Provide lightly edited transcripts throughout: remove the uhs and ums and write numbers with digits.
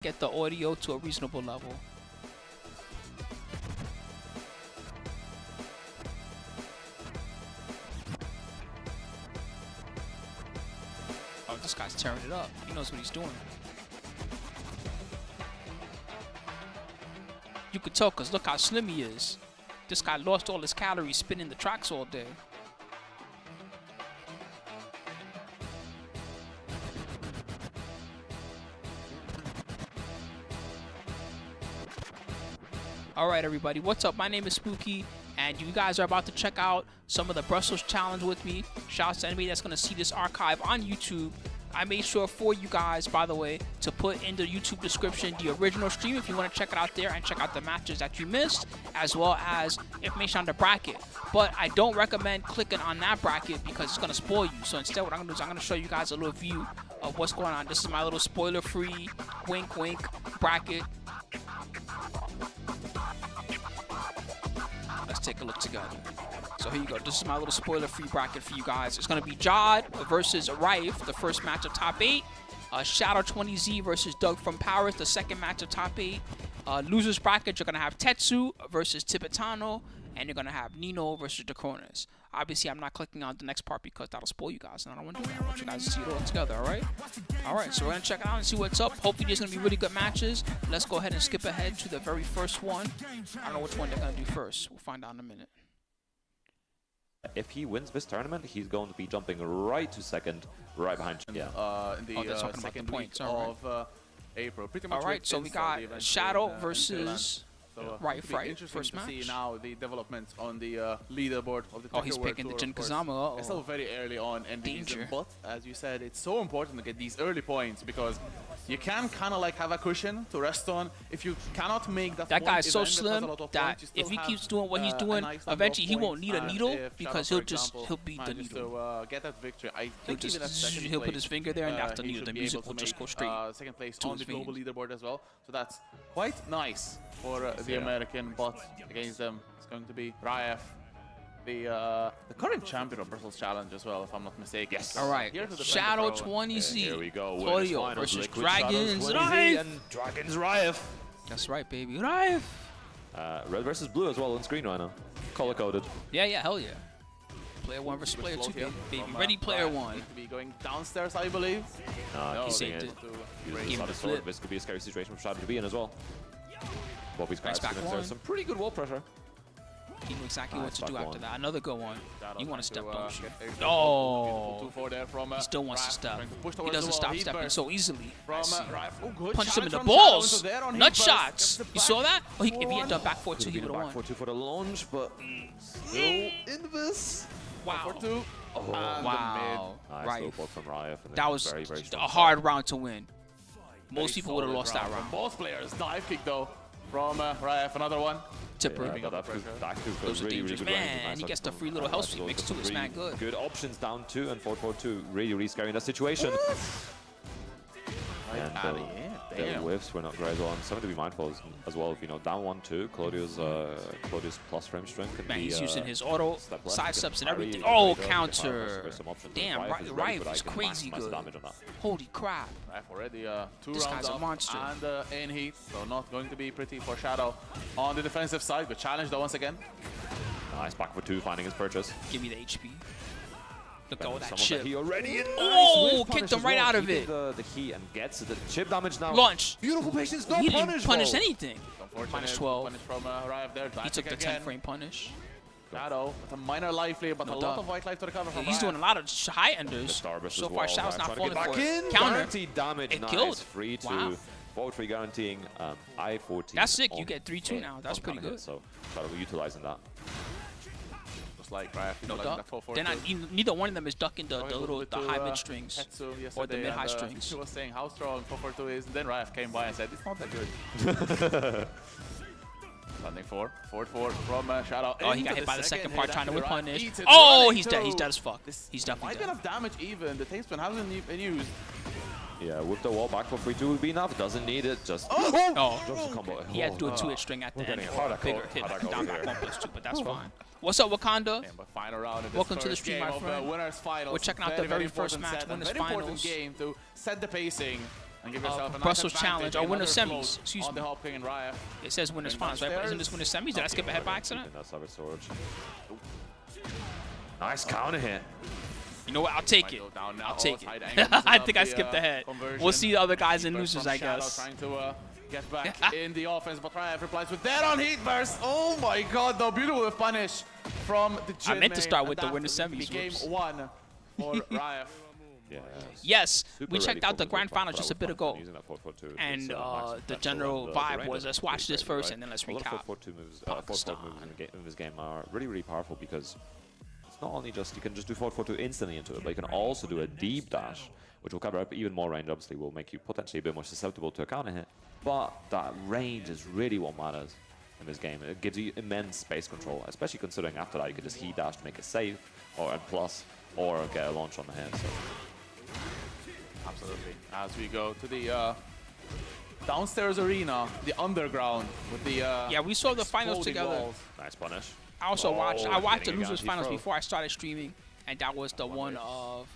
get the audio to a reasonable level. Oh, this guy's tearing it up. He knows what he's doing. You could tell because look how slim he is. This guy lost all his calories spinning the tracks all day. Alright everybody, what's up? My name is Spooky, and you guys are about to check out some of the Brussels Challenge with me. Shout out to anybody that's going to see this archive on YouTube. I made sure for you guys, by the way, to put in the YouTube description the original stream if you want to check it out there and check out the matches that you missed, as well as information on the bracket. But I don't recommend clicking on that bracket because it's going to spoil you. So instead what I'm going to do is I'm going to show you guys a little view of what's going on. This is my little spoiler-free, wink wink bracket. Let's take a look together. So here you go. This is my little spoiler-free bracket for you guys. It's going to be Jodd versus Raef, the first match of top 8. Shadow20z versus Doug from Paris, the second match of top 8. Losers bracket, you're going to have Tetsu versus Tibetano, and you're going to have Nino versus Decronis. Obviously, I'm not clicking on the next part because that'll spoil you guys, and I don't want to do that. I want you guys to see it all together, all right? All right, so we're going to check it out and see what's up. Hopefully, there's going to be really good matches. Let's go ahead and skip ahead to the very first one. I don't know which one they're going to do first. We'll find out in a minute. If he wins this tournament, he's going to be jumping right to second, right behind. Yeah. In the second week of April. Pretty much. All right, so we got Shadow versus Raef, right? First match. To see now the developments on the leaderboard of the Tekken he's picking the Jin Kazama. It's still very early on, and danger. But as you said, it's so important to get these early points because you can kind of like have a cushion to rest on. If you cannot make that guy's so slim that if he keeps doing what he's doing, eventually he won't need a needle because he'll be the needle. Get that victory. I think he'll put his finger there, and after the needle, the music will just go straight. Second place on the global leaderboard as well. So that's quite nice for the American, but against them it's going to be Raef, the current champion of Brussels Challenge as well, if I'm not mistaken. Yes. All right. Shadow20z. Here we go. Toyo versus Dragons Raef. And Dragons Raef. That's right, baby. Raef. Red versus blue as well on screen right now. Color coded. Yeah, hell yeah. Player 1 versus player 2, baby. Ready, player 1. To be going downstairs, I believe. No, he saved it. This could be a scary situation for Shadow to be in as well. Bobby's nice back one. Some pretty good wall pressure. He knew exactly what to do after that. Another good one. You want to step, don't you? Oh! He still wants to step. He doesn't stop stepping so easily. Punches him in the balls. Nut shots. You saw that? Oh, if he had done back 4-2, he would have won. 4-2 for the launch, but still in this. Wow. Oh, wow. Nice little from Raef. That was a hard round to win. Most people would have lost that round. Both players. Dive kick, though, from Raef. Another one. Tipper. Those are dangerous, man. And he gets the free little health sweep mix too. It's not good. Good options down 2 and 4-4-2. Really scary in that situation. And the whiffs were not great as well. And something to be mindful as well. If you know down 1-2, Claudio's plus frame strength can be. He's using his auto side steps and everything. Oh, counter! Damn, Raef is crazy good. Holy crap! Raef already 2 rounds guy's a monster. And in heat, so not going to be pretty for Shadow on the defensive side. But challenge though once again. Nice back for 2, finding his purchase. Give me the HP. Look at all that chip. He already oh, kicked him right out of it. The heat and gets the chip damage now. Launch. Beautiful patience, no he punish. Didn't punish anything. Minus 12. Punish from Raef there. He took the 10-frame punish. Shadow with a minor life lead, but a lot of white life to recover from He's doing a lot of high enders. So far, Shadow's not falling for it. Counter. Guaranteed damage. It killed. Free to forward free guaranteeing I-14. That's sick. You get 3-2 now. That's pretty good. So Shadow utilizing that. Like Raef, no duck. They're not. Neither one of them is ducking the high mid strings or the mid high strings. He was saying how strong 4-4-2 is, and then Raef came by and said it's not that good. Landing 4-4 from Shadow. Oh, he got hit by the second part trying to whip punish. Oh, he's dead. He's dead as fuck. He's definitely dead. Quite enough damage even. The tailspin hasn't been used. Yeah, whip the wall back for 3-2 would be enough. Doesn't need it. Just just a combo. He had to do a 2-hit string at the end. Bigger hit down back 1+2, but that's fine. What's up, Wakanda? Welcome to the stream, my friend. We're checking out the very first match, winners finals. Game to set the pacing And give yourself a nice Brussels advantage. Challenge or Winter Another Semis. float Excuse on me. the Hop King and Raef. It says Winners And Finals, right? But isn't this downstairs. Winners Semis? Did I skip ahead by accident? That's Savage Sword. Nice counter hit. You know what? I'll take Might it. go down now. I'll take Side it. angle messes I up think I the, skipped ahead. conversion. We'll see the other guys and Heat burst losers, from I Shadow guess. trying to get back in the offense, but Raef replies with dead on Heat Burst. Oh my god, the beautiful punish from the Jin I meant to main, start and with the that Winter Semis. Game Whoops. 1 for Raef. Yeah. Yes, Super we checked ready out the for grand Winter finals but just I a bit would ago. using that 4-4-2. And It's, max the potential, general and vibe range was is let's pretty watch this crazy, first right? and then let's A lot recap. of 4-4-2 moves, Pakistan. 4-4 moves in this game are really, really powerful because it's not only just you can just do 4-4-2 instantly into it, but you can also do a deep dash, which will cover up even more range. Obviously, will make you potentially a bit more susceptible to a counter hit. But that range is really what matters in this game. It gives you immense space control, especially considering after that you can just heat dash to make it safe, or and plus, or get a launch on the hit. So. Absolutely. As we go to the downstairs arena, the underground with the Yeah, we saw the finals exploding together. walls. Nice punish. I also watched the getting a losers guaranteed finals throw. before I started streaming, and that was the one of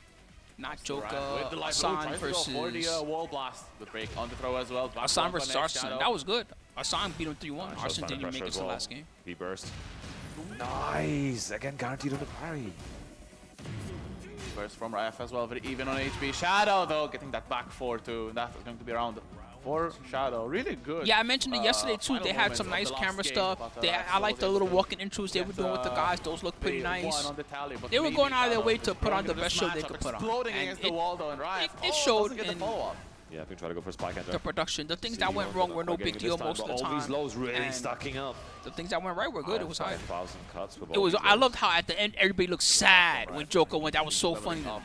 not With Joker, the light blue, Asan tries to go for the versus wall blast. The break on the throw as well. Back Asan bump on versus edge, Arson. Shadow. That was good. Asan beat him 3-1. Nice, Arson under didn't even make pressure it as to the well. last game. V-burst. Nice! Again, guaranteed on the parry. Burst from Raef as well, very even on HP. Shadow though, getting that back 4-2. That is going to be around for Shadow. Really good. Yeah, I mentioned it yesterday too. final They had moments some of the nice last camera game, stuff. but, They, Raef I like was the able little to walking intros they were get, doing with the guys. Those look pretty the nice. one on the tally, but They were maybe going out of their Shadow way to put on running the this best show they matchup, could put on. exploding And against the wall though, and Raef it showed doesn't get the in follow-up. Yeah, I think try to go for spike enter. the production. The things that went wrong were no big deal most of the All these time. lows really And stacking up. the things that went right were good. It was high. 5,000 cuts with It all was. these I lows. loved how at the end everybody looked sad when Joker went. That was so funny. Leveling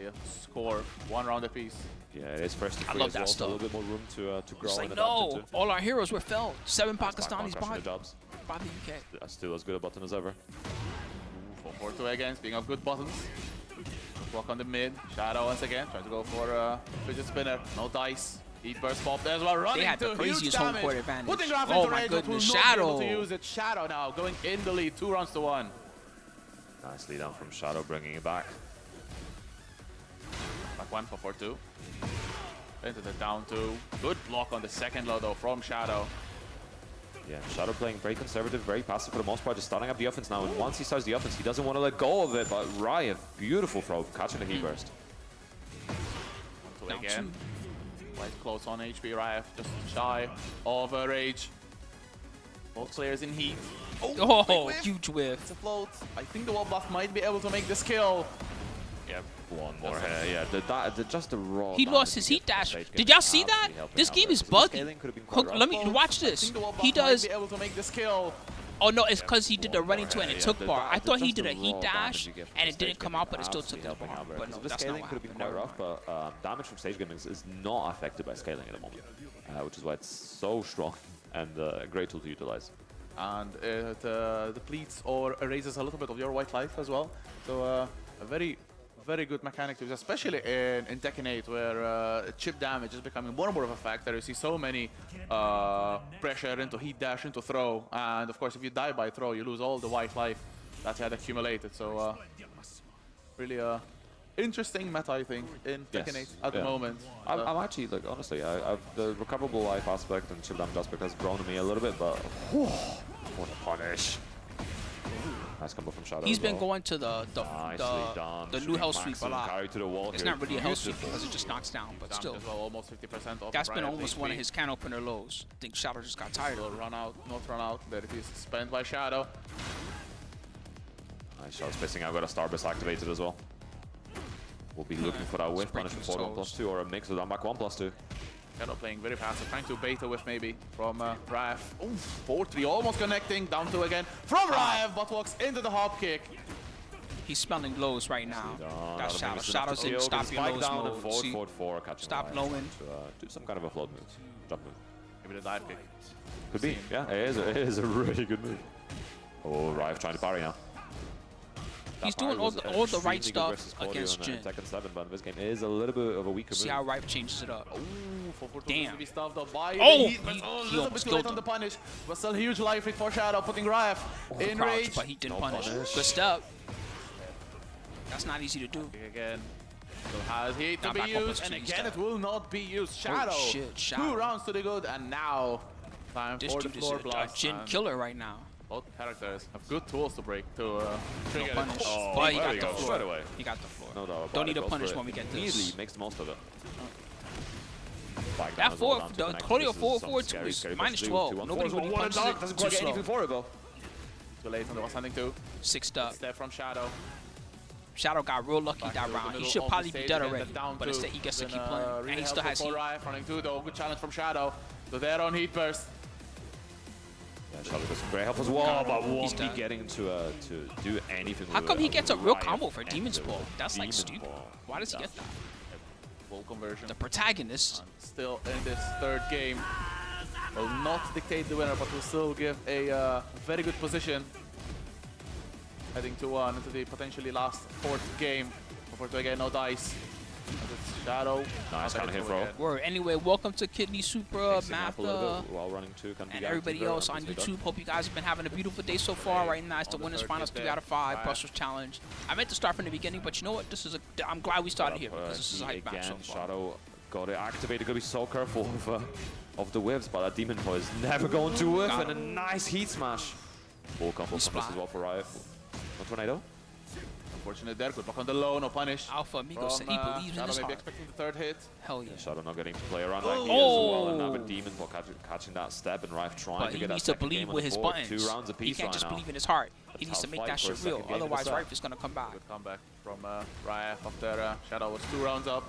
up the score, 1 round apiece. Yeah, it is first to I free love as that well, so stuff. a little bit more room to grow It's and like adapt no, into. all our heroes were felled. 7 Nice Pakistanis crushing by the jobs. the UK. Still as good a button as ever. 4-4-2 again, speaking of good buttons. Block on the mid. Shadow once again, trying to go for a fidget spinner. No dice. Heat burst pop there as well. Running They had the to huge craziest home damage. court advantage. Putting Raef Oh into my range, but will goodness, not be able Shadow. to use it. Shadow now going in the lead, 2 rounds to 1. Nice lead down from Shadow, bringing it back. Back 1 for 4-2. Into the down 2. Good block on the second low though from Shadow. Yeah, Shadow playing very conservative, very passive for the most part, just starting up the offense now. And once he starts the offense, he doesn't want to let go of it. But Raef, beautiful throw, catching the heat burst. Down again. Quite close on HP. Raef just shy of a rage. Both players in heat. Oh, big whiff. huge whiff. It's a float. I think the wall blast might be able to make this kill. Yep, one more hit. Yeah, just the raw. He lost his heat dash. Did y'all see that? This game is buggy. Let me watch I this. think the wall He blast does. might be able to make this kill. Oh no, it's because he did the running to it and it took the bar. I thought he just did a the heat raw dash damage you get from and the it didn't stage come gaming out, but it still took absolutely his bar. helping out, But no, the that's not scaling what could have been happened. quite rough, but damage from stage gaming is not affected by scaling at the moment, which is why it's so strong and a great tool to utilize. And it depletes or erases a little bit of your white life as well. So a very good mechanic to use, especially in Tekken 8, where chip damage is becoming more and more of a factor. You see so many pressure into heat dash, into throw, and of course if you die by throw, you lose all the white life that you had accumulated. So really interesting meta, I think, in Tekken 8 at the moment. I'm actually, like, honestly, the recoverable life aspect and chip damage aspect has grown on me a little bit, but what a punish. Nice combo from Shadow. He's as been well. going to the new hell sweep a Maximum lot. carry to the wall It's here. not really a hell sweep Beautiful. because it just knocks down, but Damage still. as well, almost 50% off. That's been Raef almost one of HP. his can opener lows. I think Shadow just got tired of Will it. run out, not run out. There it is, spent by Shadow. Nice shot spacing out, got a Starburst activated as well. We'll be looking for that whiff punish breaking before his 1+2 or a mix with back 1+2. Shadow playing very passive, trying to bait a whiff maybe from Raef. Oof, 4-3, almost connecting, down 2 again from Raef, but walks into the hop kick. He's smelling lows right now. That's Shadow. Enough to Shadow's in steal, stop can your spike lows down mode. and forward, See? forward, catching Stop Raef lowing. to do some kind of a float move, jump move. Maybe the dive kick. Could be, yeah, it is a really good move. Oh, Raef trying to parry now. He's That parry doing all was the extremely right good stuff versus Claudio against in, Jin. Tekken 7, but in this game it is a little bit of a weaker See move. how Raef changes it up. Ooh, 4-4-2 Damn. to be stuffed up by Oh, the heat, but he a little bit almost too late killed on him. the punish. But still huge life lead for Shadow, putting Raef in Crouch, rage. but he didn't No punish. punish. Good step. That's not easy to do. Kick again. So has heat to Now be back up used, with and Cheese again there. it will not be used. Shadow, shit, Shadow. 2 rounds to the good, and now time This for the dude is floor a blast. Jin and killer right now. Both characters have good tools to break to trigger No it. punish. Oh, But he there got you the go, floor. straight away. He got the floor. No doubt about Don't it, need a goes punish for it when we get immediately this. makes the most of it. Back down That as well, four, down to the connect. Claudio This is 4-4 some is scary minus push. 12. 2-1-4 Nobody is really one and punches done. it. Doesn't Too quite get slow. anything for it though. Too late on the West 2. Sixed up. Step from Shadow. Shadow got real lucky Back that to the round. He middle should of probably the be stage dead again, already, then down but two. instead he gets to Been, keep playing. really And he still has helpful heat. for Raef, running through though. Good challenge from Shadow. So there on Heat Burst. Yeah, Shadow does some great help as well, but He's won't be done. getting to do anything. How with come it. he gets a real Raef combo for Demon's ended Ball? with That's like Demon's stupid. Ball. Why does he get that? Full conversion. The protagonist. Still in this third game. Will not dictate the winner, but will still give a very good position. Heading to into the potentially last 4th game. Before to again, no dice. As it's Shadow. Nice Not kind of ready hit to throw. again. Word. Anyway, welcome to Kidney Super Mixing up a little Math bit while running 2 can be and guaranteed everybody very else on obviously done. YouTube. Hope you guys have been having a beautiful day so far. Right now, it's the On the winners third finals hit 3 out of 5 there. Brussels challenge. I meant to start from the beginning, but you know what? This is I'm glad we started here because this is a hype match so Again, far. Shadow got it activated. Gotta be so careful of the whiffs, but that Demon Boy is never going to whiff, Got and a nice heat smash. Full combo from this as well for Raef. No tornado. Unfortunate there. Good block on the low. No punish. Alpha Amigo said he believes in Shadow his maybe heart. expecting the 3rd hit. Hell yeah. Shadow not getting to play around like he is as well, and now Oh. with Demon Boy catching that step, and Raef trying But to he get that needs to second believe game on with the his board. buttons. 2 rounds He apiece can't right just now. believe in his heart. He That's needs to how make fight that for a shit real. second game in Otherwise, the set. Raef is gonna come back. Good comeback from Raef after Shadow was 2 rounds up.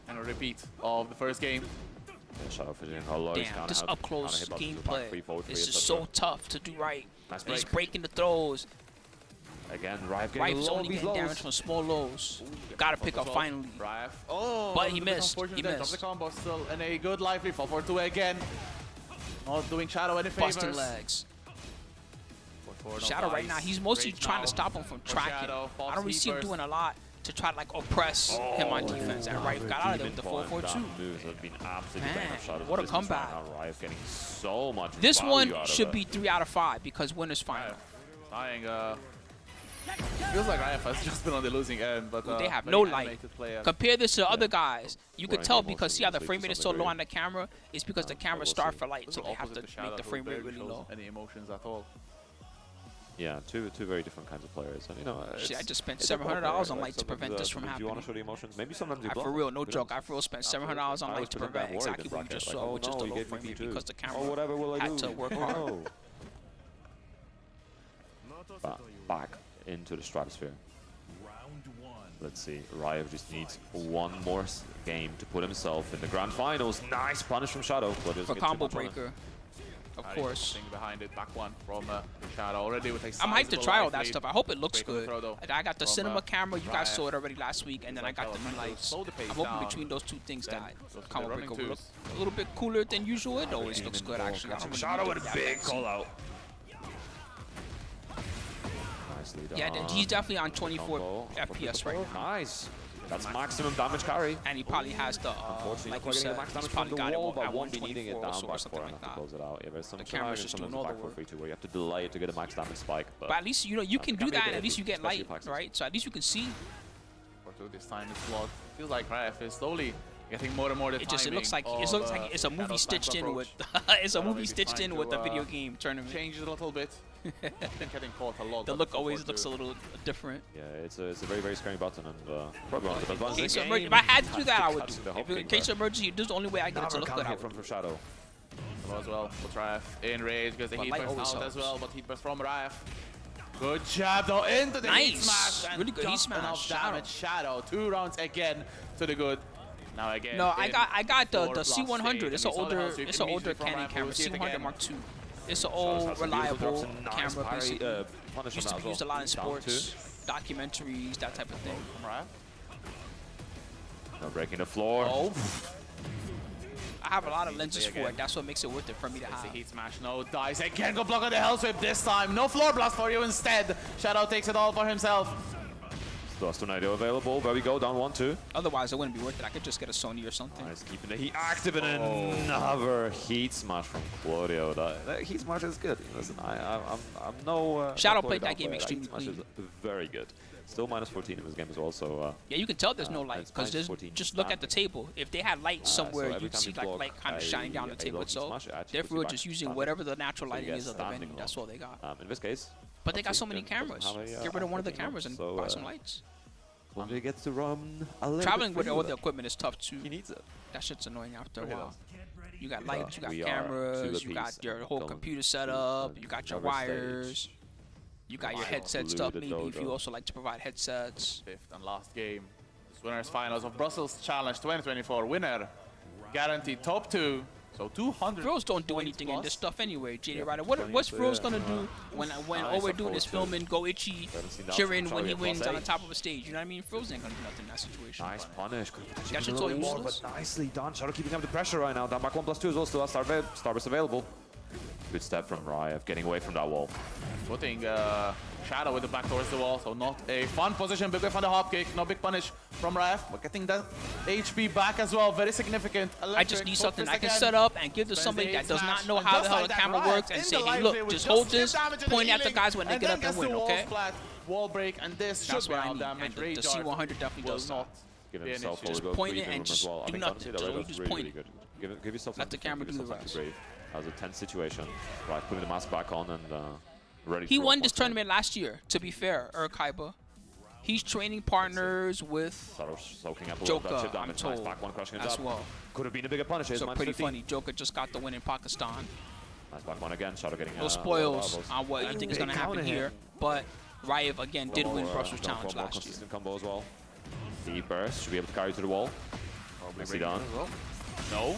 And a repeat of the 1st game. Yeah, Shadow fidgeting how low he's Damn, counter this hit- up close counter hit buttons with back gameplay. 3, forward 3, This is etc. so tough to do right. Nice And he's break. breaking the throws. Again, Raef getting Raef a is lot only of these getting lows. damage from small lows. Gotta pick up finally. Raef. Oh, But he a bit missed. unfortunate He there. Drops missed. the combo still in a good lively 4-4-2 again. Not doing Shadow any favors. Busting legs. 4-4, no Shadow right dice. now, he's mostly Rage trying now to stop him from for tracking. Shadow. I don't really see him False doing a lot to try to like oppress him on defense. And Raef got out of there with the Demon Boy, 4-4-2. that moves have been absolutely Man, banging up Shadow's what a distance comeback. right now. Raef getting so much This value one out of should it. be 3 out of 5 because winners final. Dying, feels like Raef has just been on the losing end, but They have very no light. animated player. Compare this to other guys. You could Running tell almost because see how the seamlessly frame to rate is some so low degree. on the camera? It's because the camera we'll starved see. for light, so Total they have opposite to Shadow, make the who frame rate barely really shows low. Any emotions at all. Yeah, two very different kinds of players, and you know. Shit, I it's- just spent it's $700 about on player, light to sometimes, prevent this from sometimes you want to happening. show the emotions. Maybe sometimes you I, bluff. for real, no Who joke. knows? I for real spent Absolutely. $700 on I light always to present prevent that worried exactly in what you bracket, just like, saw oh with just no, a you low gave me frame rate P2. because the camera Oh, whatever will I had do? to work Oh, hard. no. Back into the stratosphere. Let's see. Raef just needs one more game to put himself in the grand finals. Nice punish from Shadow, but it doesn't For get too combo much on it. breaker, of Harry course. sitting behind it, back one from Shadow already with a I'm hyped to sizable try all life that lead. stuff. I hope it looks Break on the good. throw, though, I got the from, cinema camera. You guys Raef. saw it already last week, and then I got the new lights. Slow the pace I'm hoping down. between those two things Then that goes to the combo running breaker will look twos. a little bit cooler than usual. It always looks good, actually. I don't really Shadow need with a that big fancy. call out. Nicely done. Yeah, he's definitely on 24 Combo. FPS right now. Nice. That's maximum damage carry. And he probably has the, Unfortunately, like not you quite getting said, the max he's damage from probably the got it wall, but at won't be needing it 124 down also or back something for like enough to that. close it out. Yeah, there's some The camera's shenanigans just sometimes doing all with the back for work. free too, where you have to delay it to get a max damage spike. But at least, you know, you can it do can be that a and bit at least you iffy, get especially light, Paxos. right? So at least you can see. This time it's blocked. Feels like Raef is slowly getting more and more the It just looks like timing it's a of, movie Shadow's stitched in approach. with it's a Shadow movie maybe stitched trying in with to, the video game tournament. Change it a little bit. Getting caught a lot. The but look so always far looks a too. little different. Yeah, it's a very, very scary button, and probably one of the best ones. In in case the of game. emergency, if I had to do that, I would Catching do the it. whole If in thing case there. of emergency, this is the only way I get it to Never look can't good. I hit would from Shadow. As well for Raef in rage because the But heat light burst always out as helps. well, but heat burst from Raef. Good jab though into the heat Nice. smash. And Really good heat just smash. enough Shadow. damage. Shadow 2 rounds again to the good. Now again. No, I got the floor blast C100. stage, It's and an we saw the older house, so you it's can an older immediately from Canon Raef, camera, we'll see it C100 again. Mark II. It's an Shadows old has some beautiful reliable drops and nice camera, parry, basically. punish Used to on be that used a as well. lot in Down sports, documentaries, that type of thing. From Raef. two. No breaking the floor. Oh. I have a lot of lenses for it. That's what makes it worth it for me to It's the have. heat smash, no dice. Again, go block on the hell sweep this time. No floor blast for you instead. Shadow takes it all for himself. Blast Tornado available. There we go, down 1-2. Otherwise, it wouldn't be worth it. I could just get a Sony or something. Nice, keeping the heat active and another heat smash from Claudio. That heat smash is good. Listen, I'm no... Shadow no played that Claudio game down player. extremely Heat smash clean. is very good. Still minus 14 in this game as well, so... Yeah, you can tell there's no light it's because minus there's 14 just look at the table. If they had light somewhere, every you'd time see you like block light kind of shining down the table low heat itself. smash, it actually They're puts you really back just using standing. whatever the natural So you lighting get is of the standing venue. That's alone. all they got. In this case... But they got so many Doesn't have cameras. a, Get rid of one of the 14 cameras and so, buy some lights. Claudio gets to run a little Traveling bit with free all the it. equipment is tough too. He needs it. That shit's annoying after a Really while. You got lights, you got we are to cameras, the you got piece your and whole going computer to setup, you got your another stage. wires, you got your Wild headset blue stuff the maybe if you dodo. also like to provide headsets. Fifth and last game. This winners finals of Brussels Challenge 2024. Winner guaranteed top 2. So 200. Frills don't do points anything in plus. this stuff anyway, JD Yeah, Ryder. funny What's to- Frills yeah. gonna do when all Nice we're doing approach is too. filming Go Itchy, Haven't seen that cheering from when he Charlie wins plus on the 8. top of a stage? You know what I mean? Frills ain't gonna do nothing in that situation. Nice punish. Could have That a shit's little all bit more, useless. but nicely done. Shadow keeping up the pressure right now. Down back 1+2 as well. Still has Starburst available. Good step from Raef, getting away from that wall. Putting Shadow with the back towards the wall, so not a fun position. Big whiff on the hop kick, no big punish from Raef. But getting that HP back as well, very significant. I just Electric need foot something fist I can again. set up and give to Spends somebody the that eight does smash, not know and how just the hell like the that, camera Raef works and in say, the hey, live look, play with just hold tip this, damage and point at the healing, guys when they and get then up and gets the win, wall okay? flat, wall break, and this That's should be what I out need, damage. and the Rage C100 definitely will does that. not Give be an himself issue. a little point bit it and room as just well. I do think nothing. Dante, Just that was just really, point really it. good. Give yourself Let the something to camera give do the yourself rest. something brave. That was a tense situation. Right, putting the mask back on and ready He to won rock this once again. tournament last year, to be fair, Kaiba. He's training partners with Shadow soaking up a little bit of Joker, chip I'm damage. Nice told, back one crushing it as up. well. Could have been a bigger punish. Here's So minus pretty 15. funny. Joker just got the win in Pakistan. Nice back one again. Shadow getting No a spoils lot of on what you think is going to happen here. But Raef, again, did win Brussels Going for Challenge a more last year. consistent combo as well. Deep burst. Should be able to carry to the wall. Nicely breaking done. as well. No.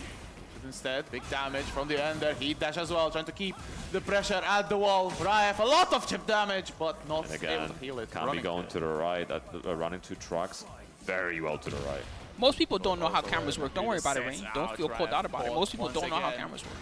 Instead, big damage from the end there. Heat dash as well, trying to keep the pressure at the wall. Raef, a lot of chip damage, but not And able again, to heal it. can be Running going to the right. Running two trucks. Very well to the right. Most people don't know how cameras work. Don't worry about it, Rain. Don't feel pulled out about it. Raef Most people once don't know how again. cameras work.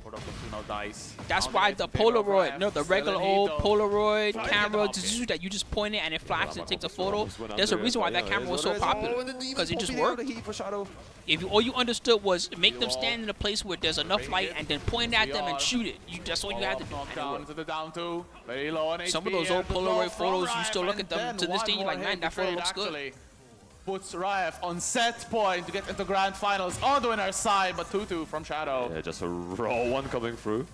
Put up the 2-0 dice. That's Down why the the favor of Polaroid, Raef. no, the regular Selling old heat, though. Polaroid Trying to camera get the hop kick. that you just point it and it flashes and takes a photo. Almost went There's a under it, reason why but that yeah, camera was it so is. popular, Oh, and the demon because it just popping out worked. the heat for Shadow. If you all you understood was make them wall. stand in a place where there's enough light and then point at them and shoot it. That's all you had to do. Knock And it down worked. to the down 2. Very low on Some of HP, those old and the Polaroid throw from photos, you Raef, still look and at them then to this day, one you're like, more man, hit that photo trade looks good. actually puts Raef on set point to get into grand finals on the winner's side, but 2-2 from Shadow. Yeah, just a raw one coming through.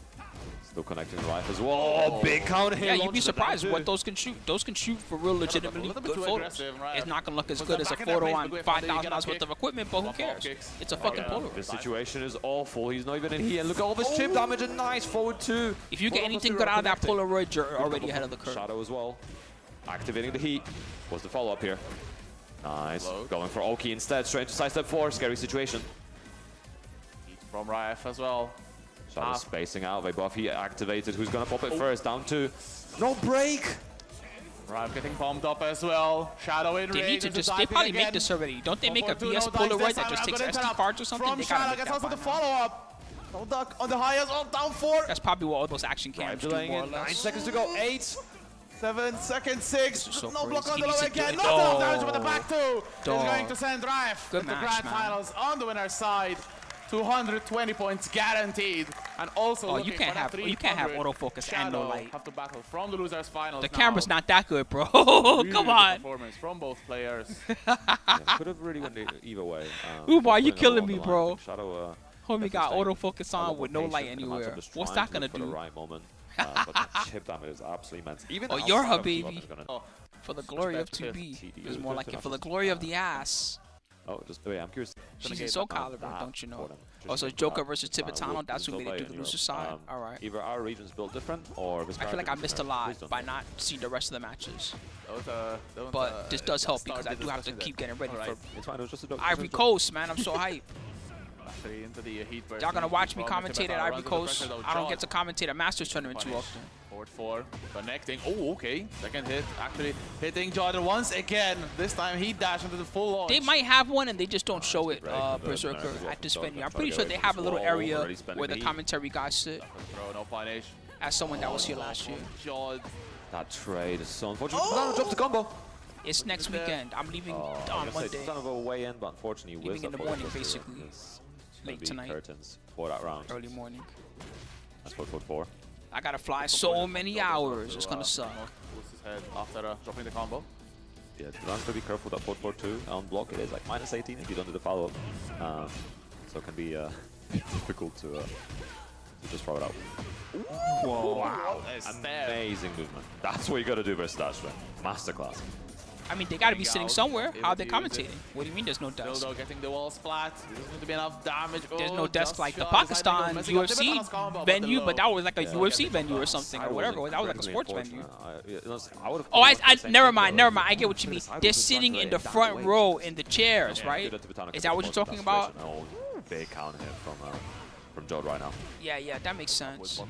Still connecting Raef as well. Oh, big counter hit. Yeah, you'd be launches it down surprised too. what those can shoot. Those can shoot for real, legitimately little bit good too photos. aggressive, Raef. It's not gonna look as Puts good that as a back in that photo place, on but if they get $5,000 a worth kick, of equipment, but who block all cares? kicks. It's a fucking Yeah. Polaroid. This situation is awful. He's not even in here. Look at all this chip damage and nice forward two. If you get Polaroid anything plus good out of that connecting. Polaroid, you're Good already combo ahead of from the curve. Shadow as well. Activating the heat. What's the follow-up here? Nice. Load. Going for Oki instead. Straight to sidestep 4. Scary situation. From Raef as well. Shadow spacing out. They buff. He activated. Who's gonna pop it first? Down 2. No break. Raef getting bombed up as well. Shadow in They rage need to into just, they diving probably again. make this already. Don't they make a 4-2, BS no dice Polaroid this that time. just takes Good SD interrupt cards or something? From They gotta Shadow make gets that also by the now. follow-up. No duck on the highest. Oh, down 4. That's probably what all those action cams do, Delaying more or it. 9 less. seconds to go. 8. 7 seconds, 6. So No block crazy. on He the low needs to do again. it. Not enough Dog. damage with the back 2. Is Dog. going to send Raef Good into match, grand man. finals on the winner's side. 220 points guaranteed, and also Oh, you looking can't for have that you can't have 300. autofocus and no Shadow light. have to battle from the losers finals. The now. camera's not that good, bro. Really Come good on. performance from both players. Yeah, could have really went either way. Ooh, boy, you putting it all killing on me, the line. bro. I think Shadow, Homie got definitely autofocus staying a lot on with more no light patient in the matchup, anywhere. just What's trying that to gonna look for the do? right moment. But the chip damage is absolutely immense. Even Oh, outside you're her of T1 baby. is gonna- Oh, For the glory of Respect 2B. TD. It was more like it for the Just, glory of the ass. Oh, just wait, I'm curious. She's get in Soul that Calibur, that don't you know? for them. Oh, so Just Joker that. versus Tibetano, that's who made it to the loser side? Alright. Either our region's built different or I feel like I missed a lot by not seeing the rest of the matches. But this does help because I do have to keep getting ready for It's fine, it was just a joke. Ivory Coast, man. I'm so hyped. into the heat burst. Y'all gonna watch me From commentate at Tibetano Ivory runs under Coast. pressure, though. I don't Jodd get to commentate at Masters Tournament too punish. often. Forward 4, connecting. Oh, okay. Second hit, actually hitting Jodd once again. This time he dashed into the full launch. They might have one and they just don't show it, break of the Berserker, match. at this Jodd venue. I'm trying to pretty get sure away they from have a this little wall, area already spending where the heat. commentary guys sit, Throw, no punish. as someone that was here last year. Jodd. That trade is so unfortunate. Oh! Drops the combo. It's next weekend. I'm leaving I on was gonna say, Monday. it's kind of a way in, but unfortunately, with Leaving in the the 4 morning, plus 2, basically. it's gonna Late be tonight. curtains for that round. Early morning. That's 4-4-4. I gotta fly so many hours. It's gonna suck. Boost his head after dropping the combo. Yeah, Tibetan's gonna be careful with that 4-4-2 on block. It is like -18 if you don't do the follow-up. So it can be difficult to just throw it out. Whoa! Wow! Amazing movement. That's what you gotta do versus Dash, man. Masterclass. I mean, they gotta be sitting somewhere. How are they Able to commentating? What do you mean there's no desk? Dildo getting the wall splat. There's going to be enough damage. There's Oh, no desk just like the shy. Pakistan Messing up UFC Tibetan's combo, venue, the but that low. was like a UFC venue or something, or whatever. That was like a sports venue. Oh, never mind. I get what you mean. They're sitting in the front row in the chairs, right? Is that what you're talking about? Oh, big counter hit from Jodd right now. Yeah, that makes sense.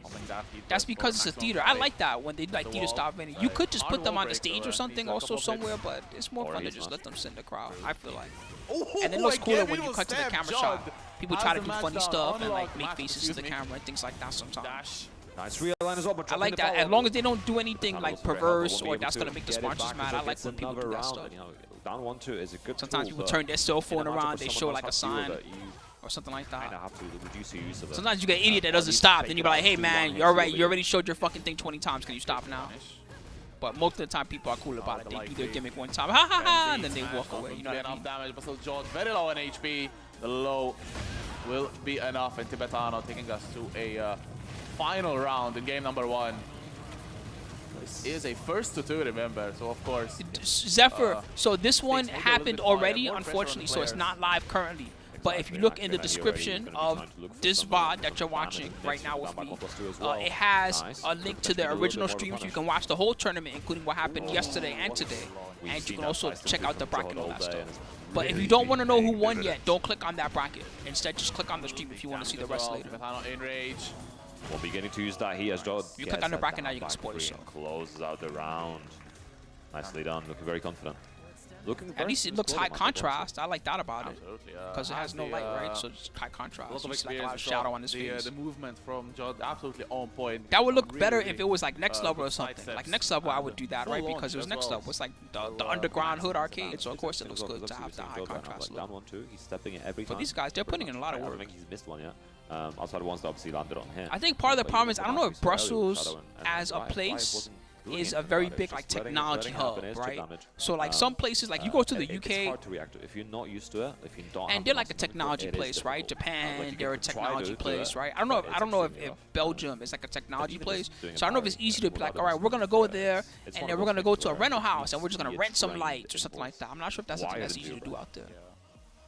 Holding that heat That's for because it's a maximum theater. I damage. like that when they do like The theater wall, style venue. You right. could just put Hard them wall on the break, stage or needs something a also couple bits. somewhere, but it's more Or fun to he's just not. let them sit in the crowd. I feel like. Oh, And it looks cooler again, when you beautiful cut to the step. camera Jodd shot. People has try to the do match funny down. stuff and Unlock like make match, faces to the excuse me. camera and things like that sometimes. Dash. Nice real line as well, but I like that. As long as they don't do anything Tibetan like was very perverse helpful. or Won't be that's able gonna make the get it sponsors back mad. as I if like it's when people another do that round, stuff. and, you know, down 1-2 is a good Sometimes tool, people but turn their cell in a phone matchup around, where they someone show does like a have sign fuel that you or something like kind that. of have to reduce your use of it. Sometimes you get an idiot that Or at doesn't least stop, fake then it you be like, out, hey do man, one you're hit, alright, do you it. already showed your fucking thing 20 times, can you stop now? But most of the time people are cool about it. They do their gimmick one time, ha ha ha, and then they walk away. You know what I mean? Enough damage, but still Jodd very low on HP. The low will be enough, and Tibetano taking us to a final round in game number 1. This is a first to 2, remember, so of course. Zephyr, so this one maybe a little happened bit higher, already, more pressure on the unfortunately, so it's players. not live currently. But if you look in the description of this VOD that you're watching right now with me, it has a link to the original stream, so you can watch the whole tournament, including what happened yesterday and today. And you can also check out the bracket and all that stuff. But if you don't want to know who won yet, don't click on that bracket. Instead, just click on the stream if you want to see the rest later. Tibetano in rage. We're beginning to use that here as Jodd. You click on the bracket now, you can spoil yourself. Closes out the round. Nicely done. Looking very confident. Looking At least it looks high contrast. I like that about it. Absolutely. Because it has no light, right? So it's high A contrast. lot of You see like a lot of experience. shadow on his face. The movement from Jodd absolutely on point. That would look Really, better really, if it was like next level or good side something. Like steps next level, I and would do that, full right? launch Because it was as next well. level. It's like the Well, underground hood maximum arcade, damage. so of course it looks good to have the high contrast Down look. 1-2. He's stepping it every But time. these guys, they're putting in a lot of I don't work. think he's missed one yet. Outside the ones that obviously landed on him. I think part of the But problem even is I the don't know ones if we saw earlier with Brussels Shadow and as a Raef place wasn't doing is a anything very about it. big It's like just letting technology it happen. hub, It's chip right? damage. So like some places, like you go to the It's UK, hard to react to if you're not used to it. If you don't. and have they're the like a muscle memory, technology it is place, right? difficult. Japan, Like, you they're a can try to technology do place, it, right? I don't but know. it's I don't know if extremely hard. Belgium is like a technology even place, just doing so I don't know if it it's easy to be like, without all right, the we're gonna go muscle there, memory, it's and one then of we're those gonna go things to a where rental you house, and we're just see gonna it rent some trained lights or something like that. I'm not sure if that's something wired that's into easy to your do brain. out there.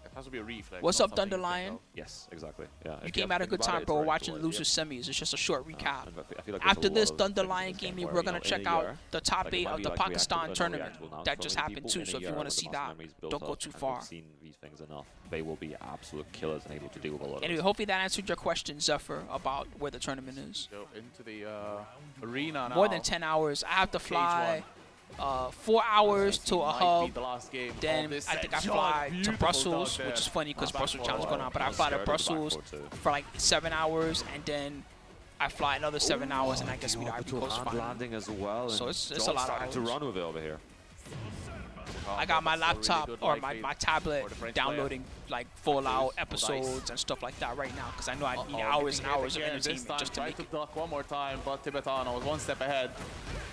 It has to be a reflex. What's not up, something you Thunderlion? think of. Yes, exactly. Yeah. You if came have at to a good think about time, it, bro. it's Watching very Losers cool, semis. It's just a short recap. and I feel like there's After a lot this, of things in Thunderlion this game, game we're where, gonna in check a out year, the top like, it 8 might of be the like Pakistan reactable and tournament non-reactable now. that So just many happened people too. in a So if you year want when to the see muscle that, memory's built don't go up too and far. they've seen these things enough, they will be absolute killers and able to deal with a lot of Anyway, this. hopefully that answered your question, Zephyr, about where the tournament is. Go into the arena now. More than 10 hours. I have to fly 4 hours to a Might be hub. the last game of Then this I think I set. fly Jodd, to beautiful Brussels, dodge which is there. funny because Back Brussels forward. challenge going on. But I fly to Brussels for like 7 hours, and then I fly another 7 hours, and I guess we the Ivory Coast final. landing as well. So and it's a Jodd lot of starting to hours. run with it over here. I got my That's a really laptop good or light my feed tablet for the French downloading like Fallout Nice. episodes and stuff like that right now because I know I need Uh-oh, hours and getting hit hours of again. This entertainment time just to tried make it. duck one more time, but Tibetano was one step ahead.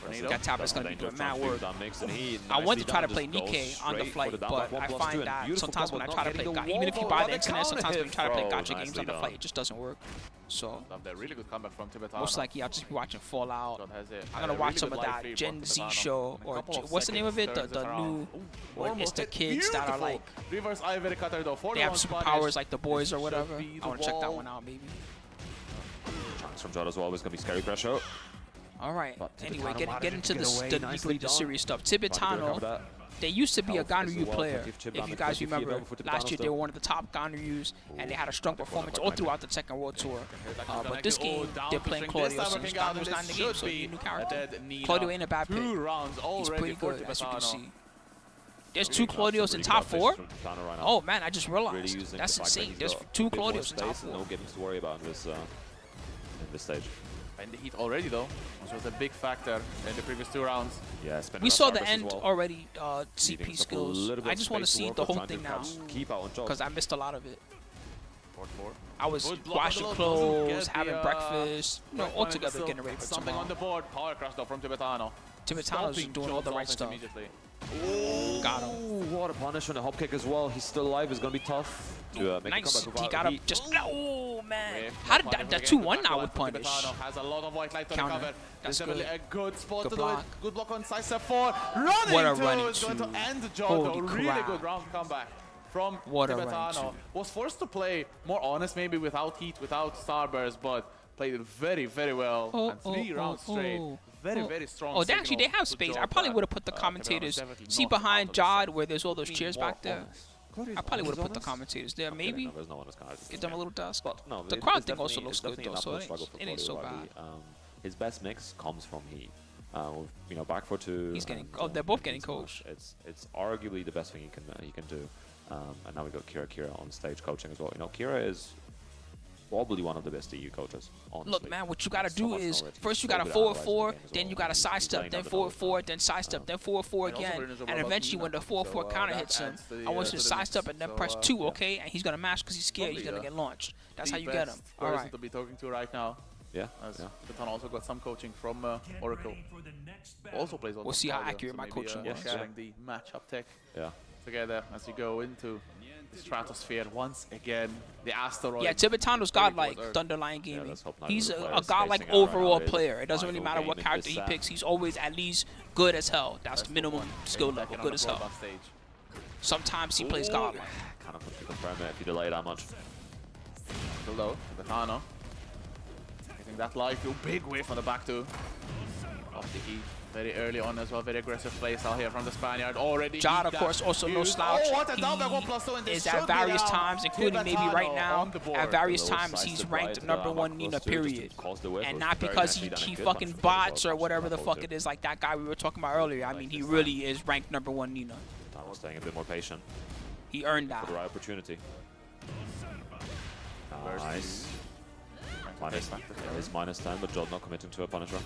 Tornado. That tablet's gonna be doing mad work. I I want to try to play Nikkei on the flight, but I find that sometimes when I try to play, even if you buy the internet, sometimes when you try to play gacha games on the flight, it just doesn't work. So Love that really good comeback from Tibetano. most likely I'll just be watching Fallout. Jodd has it. I'm gonna watch some of that Gen Z show, or what's the name of it? The new, where it's the kids that are like, reverse ivory cutter though. they have 41 superpowers punish. like the boys or Should whatever. be the I want to check that wall. one out, maybe. Chance from Jodd as well is going to be scary pressure. All right. But Anyway, Tibetano get managing into to get away, the nicely the done. serious stuff. Trying to recover Tibetano, that. they used to be a Health as Ganryu well, player. plenty of chip If you damage, guys plenty of remember, available for last Tibetano year they still. were one of the top Ganryus, and they had a strong performance all throughout the Tekken World Tour. But this game, they're playing Claudio, since Ganryu's not in the game, so you need a new character. Claudio ain't a bad pick. 2 rounds He's already pretty for good, as you can Tibetano. see. There's 2 Claudios in top 4? Right Oh man, I just really realized. using That's the fact that insane. he's There's got 2 a bit more Claudios in top space and 4. no games to worry about in this stage. And the heat already though, which was a big factor in the previous 2 rounds. Yeah, We saw the as end well. already. Leaving CP us a skills. little bit I of just want to space see work the with whole trying to thing now keep out on Jodd. because I missed a lot of it. 4-4. I was Good block washing on the low, doesn't clothes, get having the, breakfast, you know, right all one, together still getting ready for something on tomorrow. the board. Power crash though from Tibetano. Tibetano's Stopping doing all the Jodd's right offense stuff. immediately. Got him. Ooh, what a punish on a hop kick as well. He's still alive. It's going to be tough to make Nice. a comeback He without got up heat. just. Oh man! Raef, How did not that punishing 2-1 again. now Back would one for punish? Tibetano has a lot of white light to Counter. recover. That's There's definitely good. a good spot Good to block. do it. Good block on side step 4. Running What a two running is going to two. end Jodd. Holy Really crap. good round comeback from What a running Tibetano. two. Was forced to play more honest maybe without heat, without starburst, but played it very, very well. And 3 rounds straight. Very, very strong. Oh, actually, they signal have to space. Jodd I probably that, would have put the Tibetano commentators. definitely See not behind out of the Jodd set. where there's all those chairs back there. I probably would have put the honest. commentators there. I'm kidding, Maybe no, there's no one as kind of get them a little dust. But no, The it- crowd it's thing also definitely- looks it's good definitely though, an so uphill it struggle for ain't so Claudio bad. Riley. His best mix comes from heat. You know, back for 2. He's getting. and, Oh, they're both and getting heat smash. coached. It's arguably the best thing he can do. And now we got Kira on stage coaching as well. You know, Kira is probably one of the best EU coaches. Honestly. Look, man, what you gotta Has so do much is knowledge. first you He's so gotta good at forward analyzing the 4, game as then well. you gotta He's sidestep, playing then up the forward whole 4, then sidestep, then forward 4 And also again. Bruno's And about eventually when the Nina. 4-4 So, counter that hits him, adds to the, I want you to to the sidestep mix. and then So, press 2, yeah. okay? And he's gonna mash because he's scared. He's Probably, gonna get launched. That's The how you get him. best All person right. to be talking to right now. Yeah. As Yeah. Tibetan also got some coaching from Oracle. Also plays on We'll the see how Claudio, accurate so my maybe, coaching we're was. sharing the matchup tech Yeah. together as you go into the stratosphere once again. The asteroid. Yeah, Tibetano's godlike, Earth. Thunderline Gaming. let's hope none He's of the a players godlike facing out right overall now is player. It doesn't really final matter what game in character this he set. picks. He's always at least good as hell. That's Best minimum one. skill Tekken level, on good the as hell. broadcast stage. Sometimes he plays Ooh. godlike. Kind of to confirm it if you delay that much. Still though, Tibetano getting that live view. Big whiff on the back two. Off the heat. Very early on as well. Very aggressive play style here from the Spaniard. Already. Jodd, heat of course, that also no used. slouch. Oh, what a down back 1+2, and He this is at should be various now times, including maybe right Tibetano now, on the board. at various Little times side he's step ranked right, number I'm 1 close Nina, to just period. cause the whiff. And Was not very because nicely done and he good fucking punish bots as or well. whatever the Forward fuck two. it is, like that guy we were talking about earlier. I mean, he really is ranked number 1 Nina. Time was staying a bit more patient He earned that. for the right opportunity. Nice. Minus 10, but Jodd not committing to a punish run.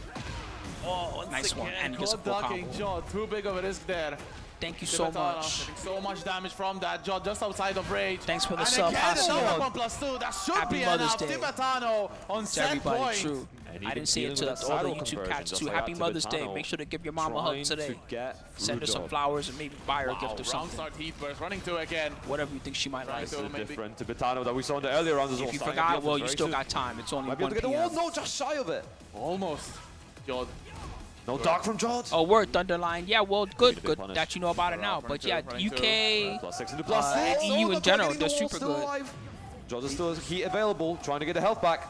Oh, Nice one, and he gets a full ducking combo. Jodd. Too big of a risk there. Thank you so Tibetano much. getting so much damage from that. Jodd just outside of rage. Thanks for the and sub, again, Hassel. another 1+2. That should Happy be Mother's enough. Day. Tibetano on To set everybody, point. true. And I even didn't say it dealing to with that all the saddle YouTube conversion, cats just too. like Happy that, Mother's Day. Tibetano Make sure to give your mom a hug trying today. to get Send her through some Jodd. flowers and maybe buy her a Wow, gift or round something. start heat burst running to again. Whatever you think she might like. Right. It's So a maybe- different Tibetano that we saw in the earlier rounds as well. If you starting forgot, at the well, offense you very still soon. got time. It's only Might be 1 able to get the wall. p.m. No, just shy of it. Almost. Jodd. No dark from Jodd. Oh, word, Thunderline. Yeah, well, good, bit good punished. that you know about it now. Running But to- yeah, running to- UK, +6 into +6. and EU in general, they're super still good. alive. Jodd is still heat available, trying to get the health back.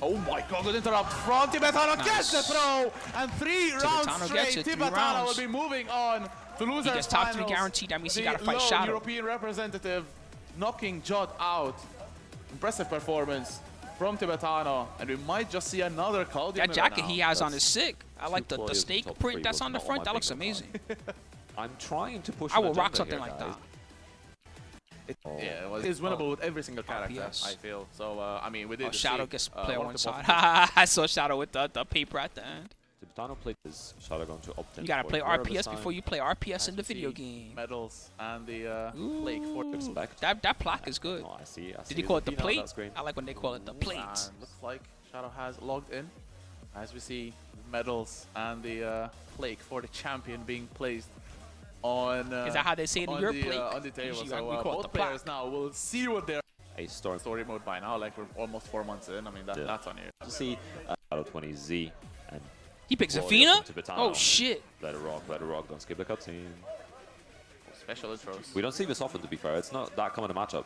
Oh my god, good interrupt from Tibetano. Nice. Gets the throw. And 3 rounds Tibetano straight. gets it, 3 Tibetano rounds. will be moving on to losers He gets top 3 finals. guaranteed. That means he The got to fight lone Shadow. European representative knocking Jodd out. Impressive performance from Tibetano. And we might just see another Claudio That Miller jacket now. he has on That's is sick. I like the players in snake top print three that's was on the not on front. my That looks bingo amazing. I'm trying to push I will the rock agenda something here, like guys. that. Yeah, it is winnable with every single character, RPS. I feel. So, I mean, we did Oh, see, Shadow gets play on one multiple- side. I saw Shadow with the paper at the end. Tibetano played his Shadow going to opt in. You gotta for play it. Wherever RPS time before you play RPS in As the we video see game. medals and the Lake for to expect. That plaque is good. Oh, I see. Did he call it the P now on plate? that screen. I like when they call it the plate. And looks like Shadow has logged in. As we see medals and the plaque for the champion being placed on. Is that how they say it in on your the, plate? on the table. Usually So we call it the both players plaque. now will see what they're A storm story mode by now. Like we're almost 4 months in. I mean Yeah. that's on here. to see Shadow20z and He picks Claudio Zafina? from Tibetano. Oh shit. Let it rock, don't skip the cutscene. Special intros. We don't see this often, to be fair. It's not that common a matchup.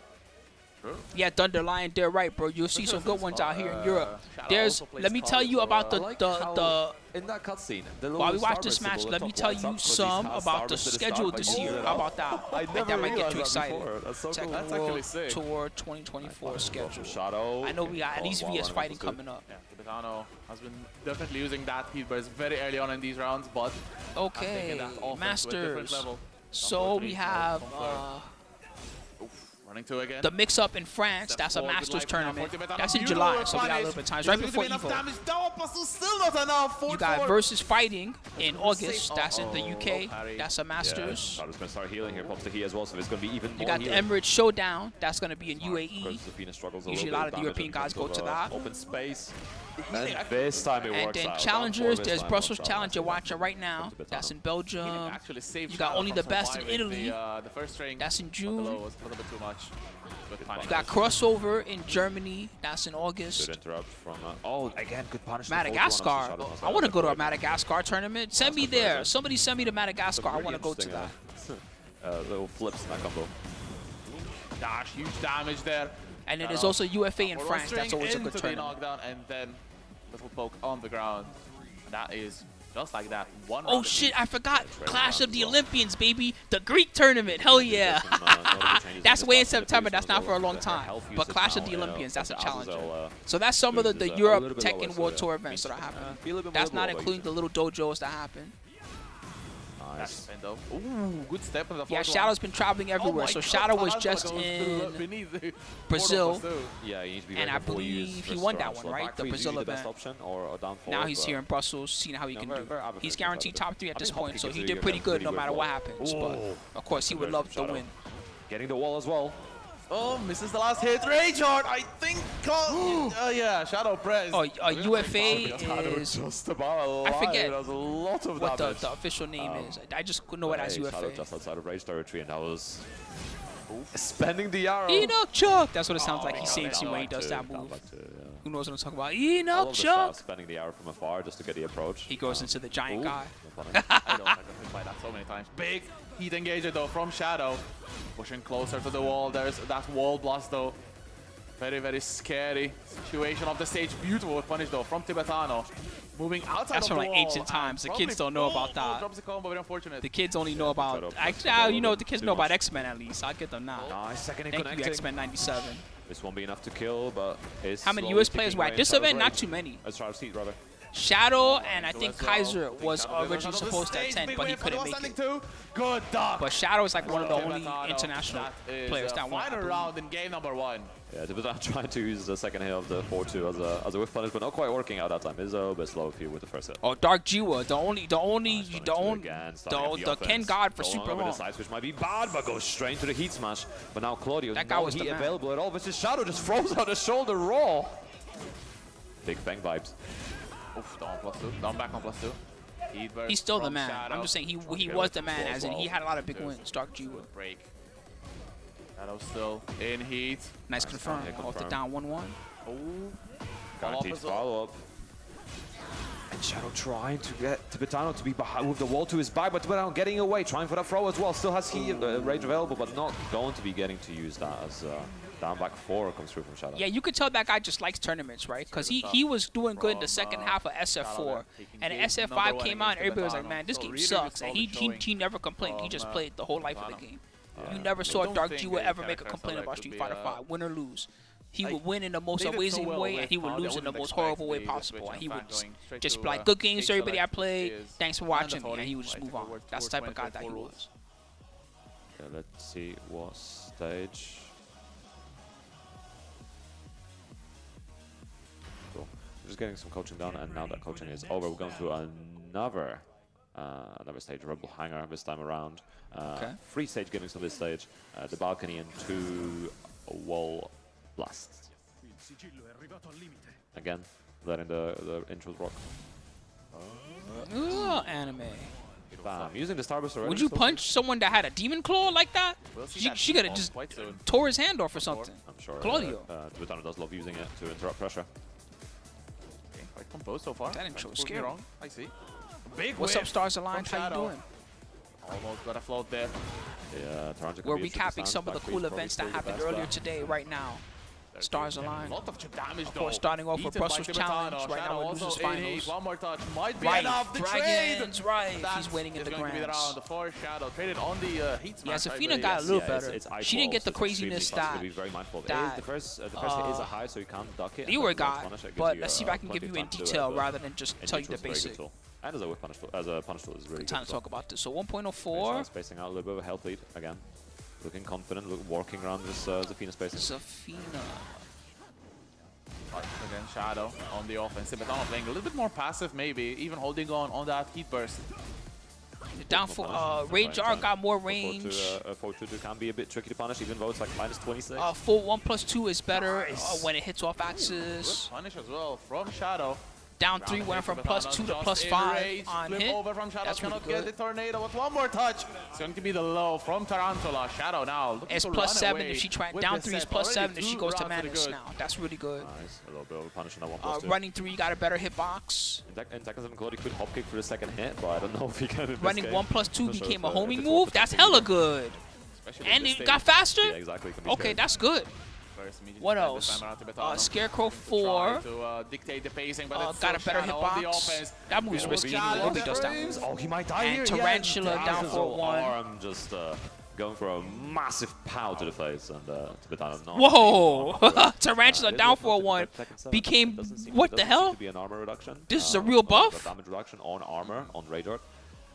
True. Yeah, Thunderlion, they're right, bro. You'll see some good ones out here in Europe. Shadow There's, also plays let me tell you college, about so, the in that cutscene, the while we little watch this starburst match, symbol let on me top tell lights up you 'cause some he's about the starburst to the schedule start by this using year. it How up. about that? I And never that might get realized you that excited. before. That's so Tekken cool. That's World actually sick. Tour 2024 From schedule. Shadow. I know we got at least While VS running fighting was good. coming up. Yeah, Tibetano has been definitely using that heat burst very early on in these rounds, but Okay, taking that offense to a different Masters. level. So we three, have confirmed. Running to again. the mix-up in France. That's a Masters tournament. That's in July, so we got a little bit of time. It's right before Evo. Still not enough. You got Versus Fighting in August. That's in the UK. That's a Yeah, Masters. Shadow's gonna start healing here. Pops the heat as well, so there's gonna be even more. You got the healing. Emirates Showdown. That's gonna be in UAE. Because Zafina struggles Usually a little lot bit of the damage European in guys terms go to of, that. open space. And this time it And works then out. challengers, Down there's four Brussels this time, Challenge you're Tibetan. watching right now. That's in Belgium. Actually saved You got Shadow only from the best in surviving Italy. The first string. That's in But June. the low was a little bit too much. You got Crossover in Germany. That's in August. Good interrupt from. Oh, again, good punish. Madagascar. I want to go to a Madagascar tournament. Send me there. Somebody send me to Madagascar. I want to go to that. Little flips in that combo. Dash, huge damage there. And then there's also UFA in Forward France. That's string always a into good the tournament. knockdown, and then little poke on the ground. And that is just like that. One Oh round shit, I forgot. Training Clash of round the as well. Olympians, baby. The Greek tournament. Hell yeah. Some, notable changes That's in way in this September. distribution That's as not well. for a long Her time. health But usage Clash of now, the Olympians, that's a Azazel, challenger. So that's some of the is a Europe little bit lower, Tekken so World yeah. Tour events that are happening. Be a little bit That's more not global, including the little dojos that happen. Nice. spin though. Ooh, good step in the Yeah, fourth Shadow's been traveling everywhere. So Shadow was just in Brazil. Yeah, you need to be And very I careful you believe use he first won turn. that one, So right? back The three is Brazil usually the best event. option, or down Now forward, he's but here in Brussels, seeing how he no, can very- do. very average He's for Shadow guaranteed today. top 3 at I this think point, Hockey so he considering did you're pretty getting good pretty no good matter what wall. happens. But of course, he would Conversion love the Shadow. win. Getting the wall as well. Oh, misses the last hit. Ragehard, I think. Yeah, Shadow press. Oh, UFA is Just about alive. I forget That was a lot of what damage. the official name is. I just know it as Hey, Shadow UFA. just outside of Rage territory, and that was spending the arrow. Enoch Chuck. That's what it sounds like he's saying Down too when he back does to- that down move. back to, yeah. Who knows what I'm talking about? I Enoch love the shot, Chuck. spending the arrow from afar just to get the approach. He goes into the giant Ooh, guy. no punish. I got hit by that so many times. Big heat engager though from Shadow. Pushing closer to the wall. There's that wall blast though. Very, very scary situation of the stage. Beautiful punish though from Tibetano. Moving outside That's of from the like wall. ancient and times. The probably- kids don't know about that. Drops the combo, very unfortunate. The kids only know about. Shadow Actually, you know, the kids too know about much. X-Men at least. I'll get them now. Nice, second in Thank you, connecting. X-Men 97. This won't be enough to kill, but it's How many slowly US players ticking were away at in this Shadow's event? Not rage. too many. Shadow's heat, rather. Shadow and I think As well. Kaiser was Shadow goes originally on the supposed to stage, attend, big but he wave for couldn't the make standing it. two. Good dog. But Shadow is like one of the only Tibetano, international that is, players that won. I Final believe. round in game number 1. Yeah, Tibetan trying to use the second hit of the 4-2 as a whiff punish, but not quite working out that time. It's a little bit slow here with the first hit. Oh, Dark Jiwa, the Ken God for super long. The side switch might be bad, but goes straight into the heat smash. But now Claudio, That guy no was the heat man. available at all. Versus Shadow just throws out the shoulder raw. Big bang vibes. Oof, down +2. Down back on +2. He's still the from man. Shadow. I'm just saying he Okay, was with the man, control as in he as had a lot of big well. wins. Dark Jiwa. Break. Shadow still in heat. Nice confirm. yeah, Off the confirm. down 1-1. Oh. Guaranteed follow-up. And Shadow trying to get Tibetano to be behind with the wall to his back, but Tibetano getting away, trying for that throw as well. Still has rage available, but not going to be getting to use that as down back 4 comes through from Shadow. Yeah, you could tell that guy just likes tournaments, right? Because he was doing good in the second half of SF4. And SF5 came out and everybody was like, man, this game sucks. And he never complained. He just played the whole life of the game. You never saw Dark Jiwa ever make a complaint about Street Fighter 5, win or lose. He would win in the most amazing way, and he would lose in the most horrible way possible. And he would just be like, good games to everybody I played. Thanks for watching me. And he would just move on. That's the type of guy that he was. Yeah, let's see what stage. Cool. Just getting some coaching done, and now that coaching is over, we're going to another stage, Rebel Hangar this time around. Okay. 3 stage gimmicks on this stage, the balcony and 2 wall blasts. Again, letting the intros rock. Ooh, anime. Bam. Using the Starburst already. Would you so punch someone that had a demon claw like that? We'll see She that could have just quite soon. tore his hand off or something. I'm sure Claudio. Tibetano does love using it to interrupt pressure. Okay, quite composed so far. That intro was Prove me scary. wrong. I see. Big What's whiff up, Stars Alliance? from How you Shadow. doing? Almost got a float there. Yeah, Taranjo can We're be a tricky recapping stance. some of the Back cool three's probably events that still the happened best earlier bet. today, right now. Stars Align. A lot of damage Of though. course, starting off with Eaten by Brussels Tibetano. Challenge. Right Shadow now, we're also losers in heat. finals. One more touch might be Raef, enough. The Dragons, trade. Raef. That He's winning in is the going to be the round. grands. The 4 Shadow traded on the heat Yeah, smash. I Zafina believe. got a little Yeah, better. it's She didn't get the eyeballs, it's craziness extremely fast, that so be very mindful. that, The first hit is a high, so you can't duck it. Leroy and then got, punish it, gives but you, let's see if I can give plenty you of in time to do it, detail but rather than just tell you the neutral's a very good basic. tool. And as a punish tool is really Time good. to talk about this. So Very 1.04. spacing out a little bit of a health lead again. Looking confident, working around this Zafina spacing. Zafina. But again, Shadow on the offense. Tibetano playing a little bit more passive, maybe even holding on that heat burst. Down for Jodd got more range. 4-2 can be a bit tricky to punish, even though it's like -26. Full 1+2 is better when it hits off axis. Good punish as well from Shadow. Down 3 went from +2 to +5 on hit. Over from Shadow. That's really Cannot get the good. tornado with one more touch. It's going to be the low from Tarantula. Shadow now. It's +7 if she tries. Down 3 is +7 if she goes to Manus now. That's really good. Nice. A little bit of a punish on that 1+2. Running 3, you got a better hitbox. In Tekken 7 Claude, he could hop kick for the second hit, but I don't know if he can. In this Running game. 1+2 Not sure became if, a homing if it's move. That's hella good. Especially And this it stage. got faster? Yeah, exactly. Can be Okay, scary. that's good. First immediate What defend this else? time around Tibetano. Scarecrow Trying 4. to dictate the pacing, but it's Got a still better Shadow on the hitbox. offense. That move's risky. Nobody does that move. Oh, he might die And here. Tarantula down for 1. Arm just going for a massive pow to the face, and Tibetano not. Whoa! Tarantula down for 1 became what the hell? To be an armor reduction. This is a real buff? Damage reduction on armor on Radar,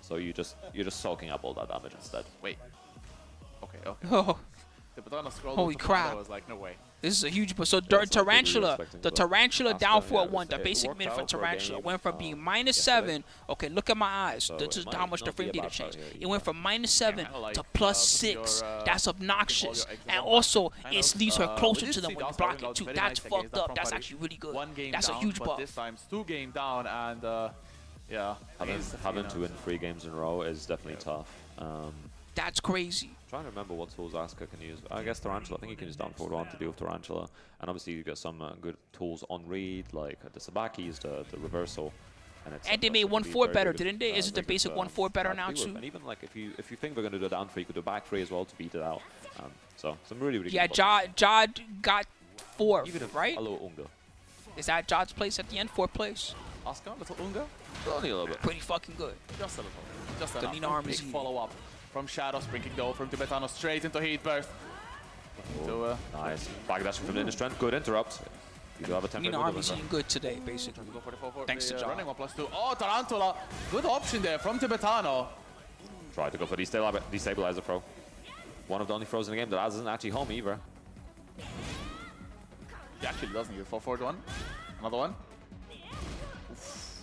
so you're just soaking up all that damage instead. Wait. Okay. Oh, Tibetano scrolled Holy with the crap. I was like, no way. this is a huge boost. So that's not what we were Tarantula, expecting, the but Tarantula that's down the- for yeah, 1. The it basic worked min for out for a Tarantula game, went from being yesterday. -7. Okay, look at my eyes. So This is it how might much the not be frame a data bad changed. shot here It went from -7 kinda like, to put +6. your, That's obnoxious. your eggs in And one also, basket. it Kind leaves her of, closer we did to them see when you Dust block starting it out too. very That's nice fucked against that up. front That's party. actually really good. One game That's a down, huge but buff. this time it's 2 game down, and yeah. Having to win 3 games in a row is definitely tough. That's crazy. Trying to remember what tools Asuka can use. I guess Tarantula. I think you can use down forward 1 to deal with Tarantula, and obviously you got some good tools on read, like the Sabaki's, the reversal. And they made 1-4 better, didn't they? Isn't the basic 1-4 better now too? And even like if you think we're gonna do a down 3, you could do back 3 as well to beat it out. So some really Yeah, good buttons. Jodd got 4th, Even if right? a little Unga. Is that Jodd's place at the end? 4th place? Oscar, little Unga. Only a little bit. Pretty fucking good. Just a little. Just The enough. Nina arm is Big easy. follow-up from Shadow, sprinting though from Tibetano straight into heat burst. So, Nice. Backdashing from the inner strength. Good interrupt. You do have a temper. Nina Army's eating good today, basically. go for the 4-4. Thanks to Jodd. Running 1+2. Oh, Tarantula. Good option there from Tibetano. Try to go for the destabilizer throw. One of the only throws in the game that isn't actually home either. He actually doesn't get 4-4 one. Another one.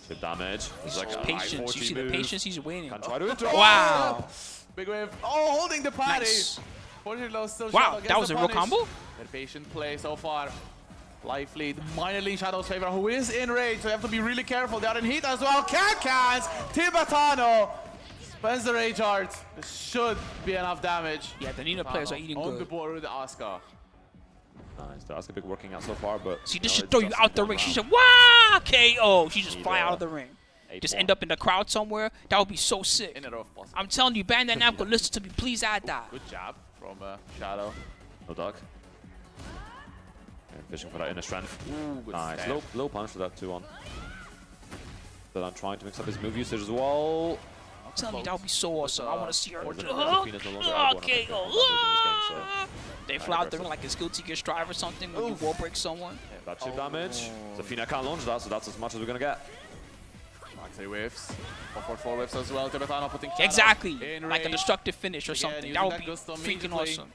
Chip damage. It's like a high Patience. You see the move. patience he's winning. Can try to interrupt. Wow. Big wave. Oh, holding the patty. Nice. Fortunately, low still Wow, Shadow gets that was the a real punish. combo? Very patient play so far. Life lead minorly in Shadow's favor, who is in rage, so you have to be really careful. They are in heat as well. Can Tibetano spends the rage art. This should be enough damage. Yeah, the Nina players are eating on the good. board with Asuka. Nice. The Asuka pick working out so far, but See, you this know, should it's throw you just out the one ring. She round. should, wow, KO. She just Need, fly out of the ring. 8 Just more. end up in the crowd somewhere. That would be so sick. In a row if possible. I'm telling you, ban that Namco, listen to me. Please add that. Good jab from Shadow. No duck. And fishing for that inner strength. Ooh, good Nice. stab. Low punch for that 2-1. But I'm trying to mix up his move usage as well. I'm telling you, that would be so awesome. I want to see her. Or the Oh, Zafina's no longer airborne, I think, KO. in this game, so They fly out there like a guilty gear strive or something when you wall break someone. that chip damage. Zafina can't launch that, so that's as much as we're gonna get. Back 3 whiffs. 4-4 whiffs as well. Tibetano putting Shadow Exactly. in Like a range. destructive finish or Again, something. using That would that be gusto freaking immediately. awesome.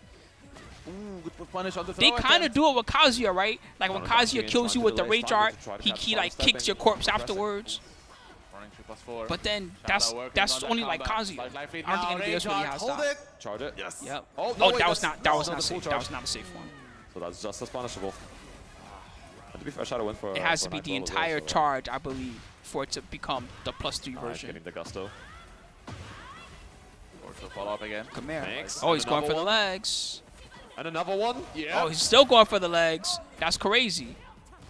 Ooh, good punish on the They throw kind of attempt. do it with Kazuya, right? Like when Oh, Kazuya Kazuya kills you trying with to the delay rage time art, to try to he catch like sidestepping, kicks your corpse aggressive. afterwards. Running 3+4. But then Shadow working that's on that only like comeback. Kazuya. Like life lead I don't think now, anybody else really rage has art, hold that. it. Charge it. Yes. Yep. Oh, Oh, wait, that was that's- not not the safe. full That was charge. not a safe one. So that's just as punishable. And to be fair, Shadow went for It has for to be a the nice roll as entire well, so, charge, I believe, for it to become the +3 Nice, version. getting the gusto. Also follow up again. Come here. Thanks. Oh, he's And going for the another one. legs. And another one. Yeah. Oh, he's still going for the legs. That's crazy.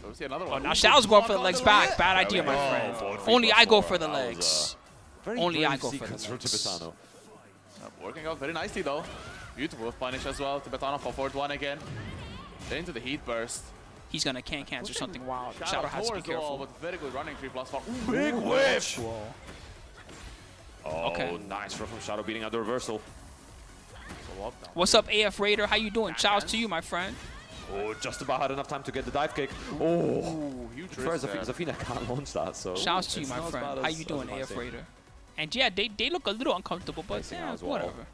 So we see another Oh, one. now Ooh, Shadow's good going for the block legs on back. left. Bad There idea, we my go. friend. 4-3+4. Only I go for the That was, legs. very Only I brave go for the sequence from legs. Tibetano. Working out very nicely though. Beautiful punish as well. Tibetano for 4-1 again. Then into the heat burst. He's going to can cancel something wild. Shadow has to be towards the wall, careful. but very good running 3+4. Ooh, big whiff. Whoa. Oh, Okay. nice throw from Shadow beating out the reversal. Follow up now. What's up, AF Raider? How you doing? Shouts to you, my friend. Oh, just about had enough time to get the dive kick. Oh, Ooh, huge first risk there. Zafina can't launch that, so. Shouts to you, it's my not as friend. bad How as- you doing, as it might AF seem. Raider? And yeah, they look a little uncomfortable, but Facing yeah, out as well. whatever.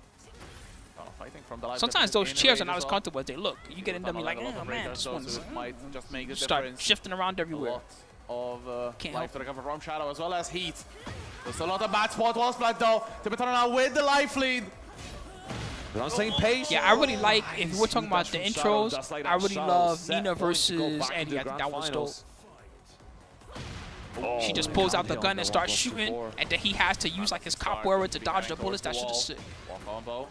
fighting from the life Sometimes depth those in chairs are range not as as well. comfortable as they look. You get in them, you're like, Tunnel oh of man, range this as well, one's so it might just make a start difference. shifting around A everywhere. lot of Can't life help to recover from Shadow as well as Heat. There's a lot of bad spot wall splat though. Tibetan now with the life lead. But I'm saying patience. Yeah, I really like, if we're talking about Dash the from Shadow, intros, just like I that. really Shadow love set Nina point to go versus back Eddie. into I think the that was dope. finals. She just pulls out the gun and starts shooting, and then he has to use like his capoeira to dodge the bullets. That shit is sick. Walk combo.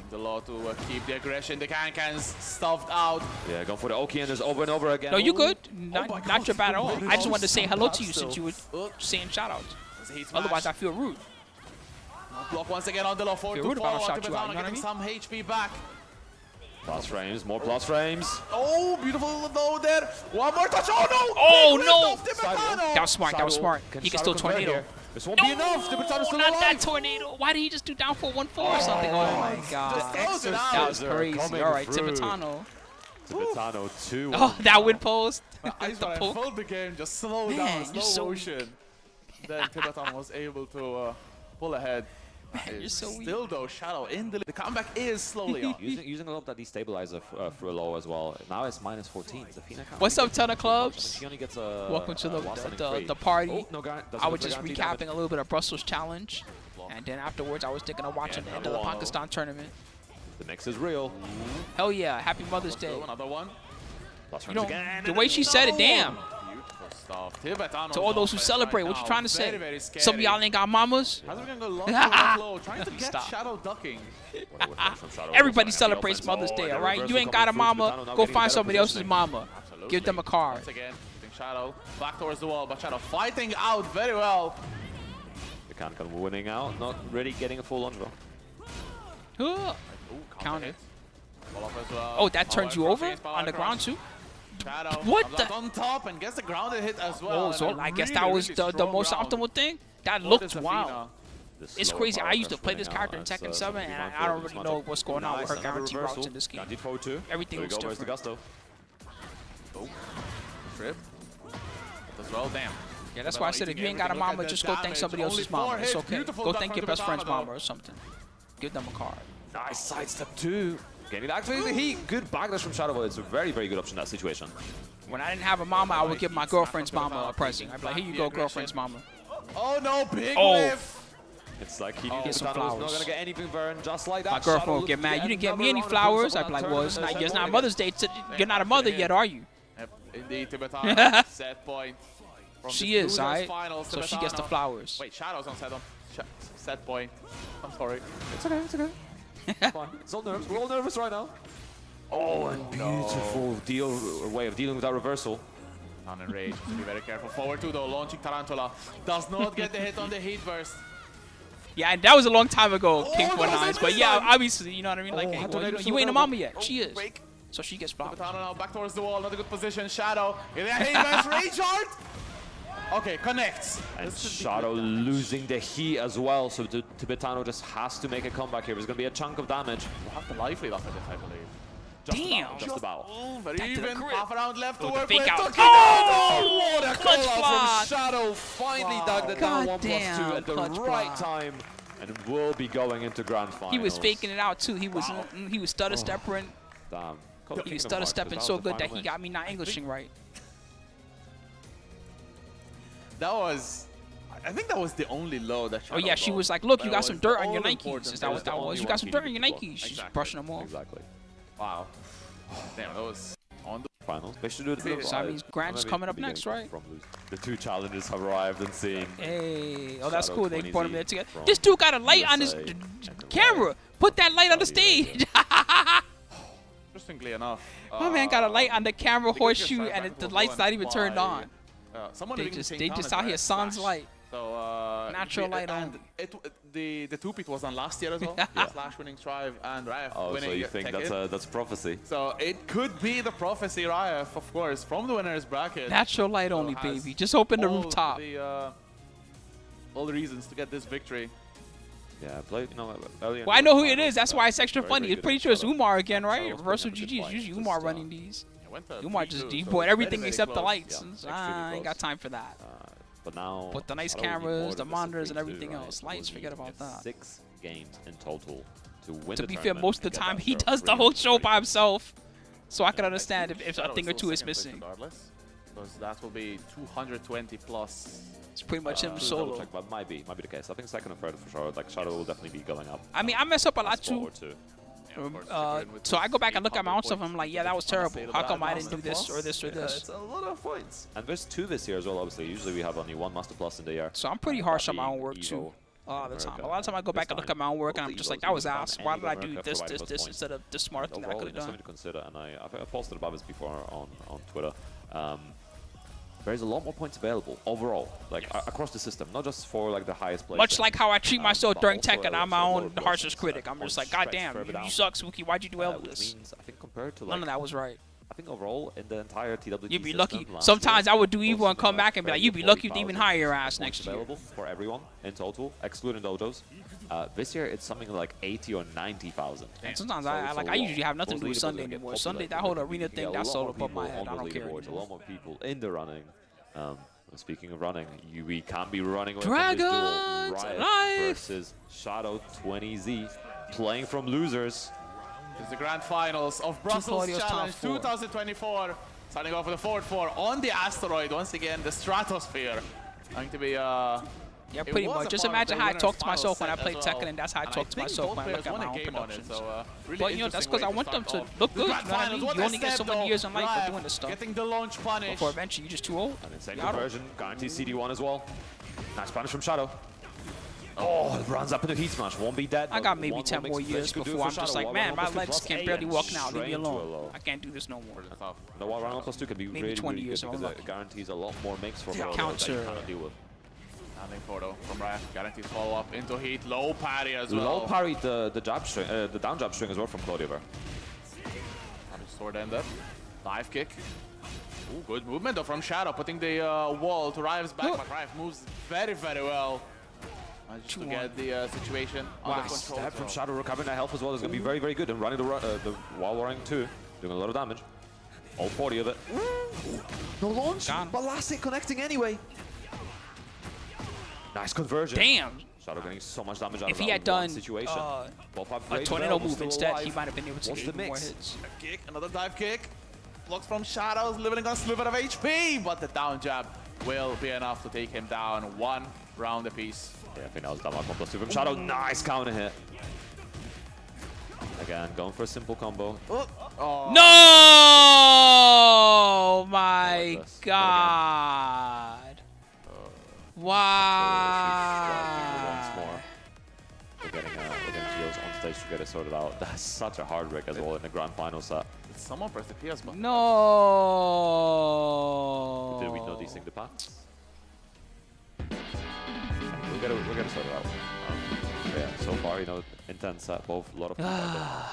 The law to keep the aggression. The can-cans stuffed out. Yeah, going for the Oki and just over and over again. No, you good. my Not God, your bad at all. I just wanted to say hello to you still. since you were saying shoutouts. Heat Otherwise, I smash. feel rude. Block once again on the low 4 You're to rude about follow. to shout you out, you know what I Getting mean? some HP back. Plus frames, more plus frames. Oh, beautiful low there. One more touch. Oh no! Oh, Big no! lift off Tibetano. That was smart. That was smart. Can He can Shadow still convert tornado. here? This won't be enough. Tibetano's still not alive. that tornado. Why did he just do down for 1-4 or something? Oh my god. Just throws it out. That was Exorciser crazy. coming All right, through. Tibetano. Tibetano 2. Oh, that wind post. I The poke. felt the game just slow Man, down, you're slow so motion. Then Tibetan was able to pull ahead. You're so weak. Still though, Shadow in the comeback is slowly on. Using a lot of that destabilizer through low as well. Now it's minus 14. Zafina can't What's really up, get ton of too much. I mean, clubs? she only gets a Welcome to one-standing the free. party. Oh, no guy, I was just recapping a little bit of Brussels Challenge, and then afterwards I was thinking of watching the end of the wow. Pakistan tournament. The mix is real. Hell yeah! Happy Mother's Day. Still another one. Plus You frames know, again. the way she said it, damn. Beautiful stuff. Tibetano's To all those who offense celebrate, right what you now, trying to very, say? very scary. Some of y'all ain't got mamas. How's it gonna go low, trying to get Stop. Shadow ducking. Everybody celebrates Mother's Day, all right? You ain't got a mama, go find somebody else's mama. Absolutely. Give them a card. Once again, Shadow back towards the wall, but Shadow fighting out very well. The can winning out, not really getting a full launch though. Huh. Ooh, Counter. hit. Ball up as well. Oh, that turns you Power over against power on the ground cross. too? Shadow What comes the- out on top and gets the grounded hit as well. Oh, and so a I guess really, that was really the strong most ground optimal thing? That for looked Zafina. wild. The It's slow crazy. power I used to crush play this winning character out. in That's, Tekken 7, and 75 I don't for really Smato. know what's going on with her Nice, another guarantee routes reversal. in this game. Guaranteed forward two. Everything There we looks go, where's the different. gusto? Oh, trip. As well, damn. Yeah, that's why I said if you ain't got a mama, just go thank somebody else's mama. It's okay. Go thank your best friend's mama or something. Give them a card. Nice sidestep two. Getting back to the heat. Good backlash from Shadow. It's a very, very good option in that situation. When I didn't have a mama, I would give my girlfriend's mama a present. I'd be like, here you go, girlfriend's mama. Oh no, big Oh. whiff. It's like he Get some Tibetano's not flowers. gonna get anything burned just like that. My girlfriend Shadow would get mad. looking You didn't get another me any round of flowers. points I'd be like, on well, that it's tournament. not, it's not Mother's Day. You're not a mother yet, are you? Yep, indeed, Tibetan set point. From She the is, losers alright? finals, So she gets the Tibetano. flowers. Wait, Shadow's on set on set point. I'm sorry. It's okay, it's okay. It's fine. It's all nerves. We're all nervous right now. Oh, and beautiful way of dealing with that reversal. On enrage, to be very careful. Forward two though, launching Tarantula. Does not get the hit on the heat burst. Yeah, and that was a long time ago, King that 49s. was But yeah, amazing. obviously, you know what I mean? Like, Oh, hey, I well, don't know, you ain't a mama yet. She is. Break. So she gets flowers. Tibetan now back towards the wall, not a good position. Shadow. In the heat burst, rage art. Okay, connects. And This is the Shadow good losing the heat as well, so Tibetano just has to make a comeback here. There's going to be a chunk of damage. We'll have the life lead after this, I believe. Damn. Just about. Oh, very Back to the even. grip. Half a round left to the work fake with. out. Took it Oh! out. What a Clutch call out block. from Shadow finally Wow. dug that down God 1+2 damn, at the clutch right block. time, and will be going into grand finals. He was faking it out, too. He was stutter stepping. Damn. He was stutter stepping so good that he got me not Englishing right. That was. I think that was the only low that. Oh, yeah, she was like, look, you got some dirt on your Nikes. Is that what that was? You got some dirt on your Nikes. She's Exactly. brushing them off. Exactly. Wow. Damn, that was on the. Finals. They should do it. So that means Grant's coming up next, right? The two challengers have arrived and seen. Hey, oh, that's cool. They 20Z brought him there together. from This dude got a light on his USA and camera. Put that light on the stage. Interestingly enough, My man got a light on the camera because horseshoe, you're and back the and light's forth not even turned by, on. someone They living in just the they same just town out as here Raef sans Slash. light. So Natural light and only. the two-pit was on last year as well. Slash winning Strive and Raef Oh, winning so you think Tekken. that's prophecy? So it could be the prophecy Raef, of course, from the winners bracket. Natural light only, has baby. Just open the all rooftop. All the reasons to get this victory. Yeah, play. You know, early. Well, I know who it is. That's why it's extra Very, funny. very It's good pretty at sure it's setup. Umar again, right? Shadow's Reversal putting up a GG good is fight. usually Just, Umar running these. It went to Umar 3-2, just so deboard very, everything very except the close. lights. Yeah, So extremely I ain't got close. time for that. But now. But the nice Shadow will be cameras, more the than monitors, just and a 3-2, everything right? else. We'll Lights, need forget about that. 6 games in total to win To the be fair, tournament most of the and get time that he sort of does the really whole show great- by himself. So I can understand if a Shadow thing or still two is second place missing. regardless, because that will be 220 plus. It's pretty much him Double solo. check, but might be the case. I think second or third for sure. Like Shadow will definitely be going up. I mean, I mess up a lot spot too. or two. Yeah, of course, So I go back and look at my own 800 stuff. I'm points. like, yeah, that was terrible. Unassailable How come I at didn't do Master this or Plus. this or Yeah, this? it's a lot of points. And there's 2 this year as well, obviously. Usually we have only 1 Master Plus in the year. So I'm pretty harsh on my That own work being too. Evo All the time. America. A lot of time I go back and look at my own work and I'm Both just the like, Evos that was even ass. found Why any did I of do America this, providing this, those this points. instead of this smart thing that I Overall, could have there's done? something to consider, and I posted about this before on Twitter. There's a lot more points available overall, like across the system, not just for like the highest place. Much like how I treat myself but during also Tekken, I'm a my lot own of harshest places critic. that I'm just point like, God stretch damn, further down. you suck, Spooky. Why'd you do all Which this? means, I think compared to None of like, that was right. I think overall in the entire TWT You'd be system lucky. last Sometimes year, I would do was evil and something come back and be like, 30 you'd be or lucky to 40,000 even hire your ass points next year. available for everyone in total, excluding dojos. This year it's something like 80 or 90,000. And sometimes So I it's a like I lot. usually have nothing to do with Those leaderboards Sunday are gonna get anymore. Sunday, that populated. whole arena You can thing, get a that's lot all more above my people head. I on don't the care leaderboards, a anymore. lot more people in the running. Speaking of running, we can't be running away from this duel. Dragons Raef alive! versus Shadow20z, playing from losers. It's the grand finals of Brussels Claudio's top Challenge 4. 2024. Starting off with the 4-4 on the asteroid. Once again, the stratosphere. Going to be Yeah, it pretty was much. a Just part of imagine the how I winner's talk to final myself when I set play as Tekken, well. and that's how I And talk to think myself both when I look players at won my a own game on it, productions. so, really But, you know, that's interesting because I way to want them start to off. look The good, grand you know what I finals, mean? what You a only get so step, many years in life for Raef doing this stuff. Getting the launch punish. Before eventually you're just too old. An insane You gotta- conversion, guarantees CD1 as well. Nice punish from Shadow. Oh, runs up into heat smash. Won't be dead. I but got maybe one 10 more more mix years could do before for I'm just Shadow. like, Wall man, run my plus two legs plus can A barely and walk now. Leave me straight to a alone. low. I can't do this no more. The wall run plus 2 can be Maybe really, 20 really years good if I'm because it lucky. guarantees a lot more mix for Yeah. Shadow that Counter. you cannot deal with. Standing photo from Raef. Guarantees follow up into heat. Low parry as well. Low parried the jab string, the down jab string as well from Claudio. Sword ended. Dive kick. Ooh, good movement though from Shadow, putting the wall to Raef's back, but Raef moves very, very well. Just to 2-1. get the situation under control. Stab from so- Shadow, recovering that health as well is going to be very, very good. And running the wall running too, doing a lot of damage. All 40 of it. No launch, Gone. but last hit connecting anyway. Nice conversion. Damn. Shadow getting so much damage out If of he that had one done situation. a tornado move instead, he might have been able to What's get the even more mix? hits. A kick, another dive kick. Blocks from Shadows, living on a sliver of HP, but the down jab will be enough to take him down. 1 round apiece. Yeah, I think that was down 1+2 from Shadow. Nice counter hit. Again, going for a simple combo. Oh, No! My But God. Once Wow. more. We're getting Geos on stage to get it sorted out. That's such a hard break as well in the grand final set. did someone press the PS button? No. Did we know these things the path? We'll get it sorted out. Yeah, so far, you know, intense set, both a lot of people out there.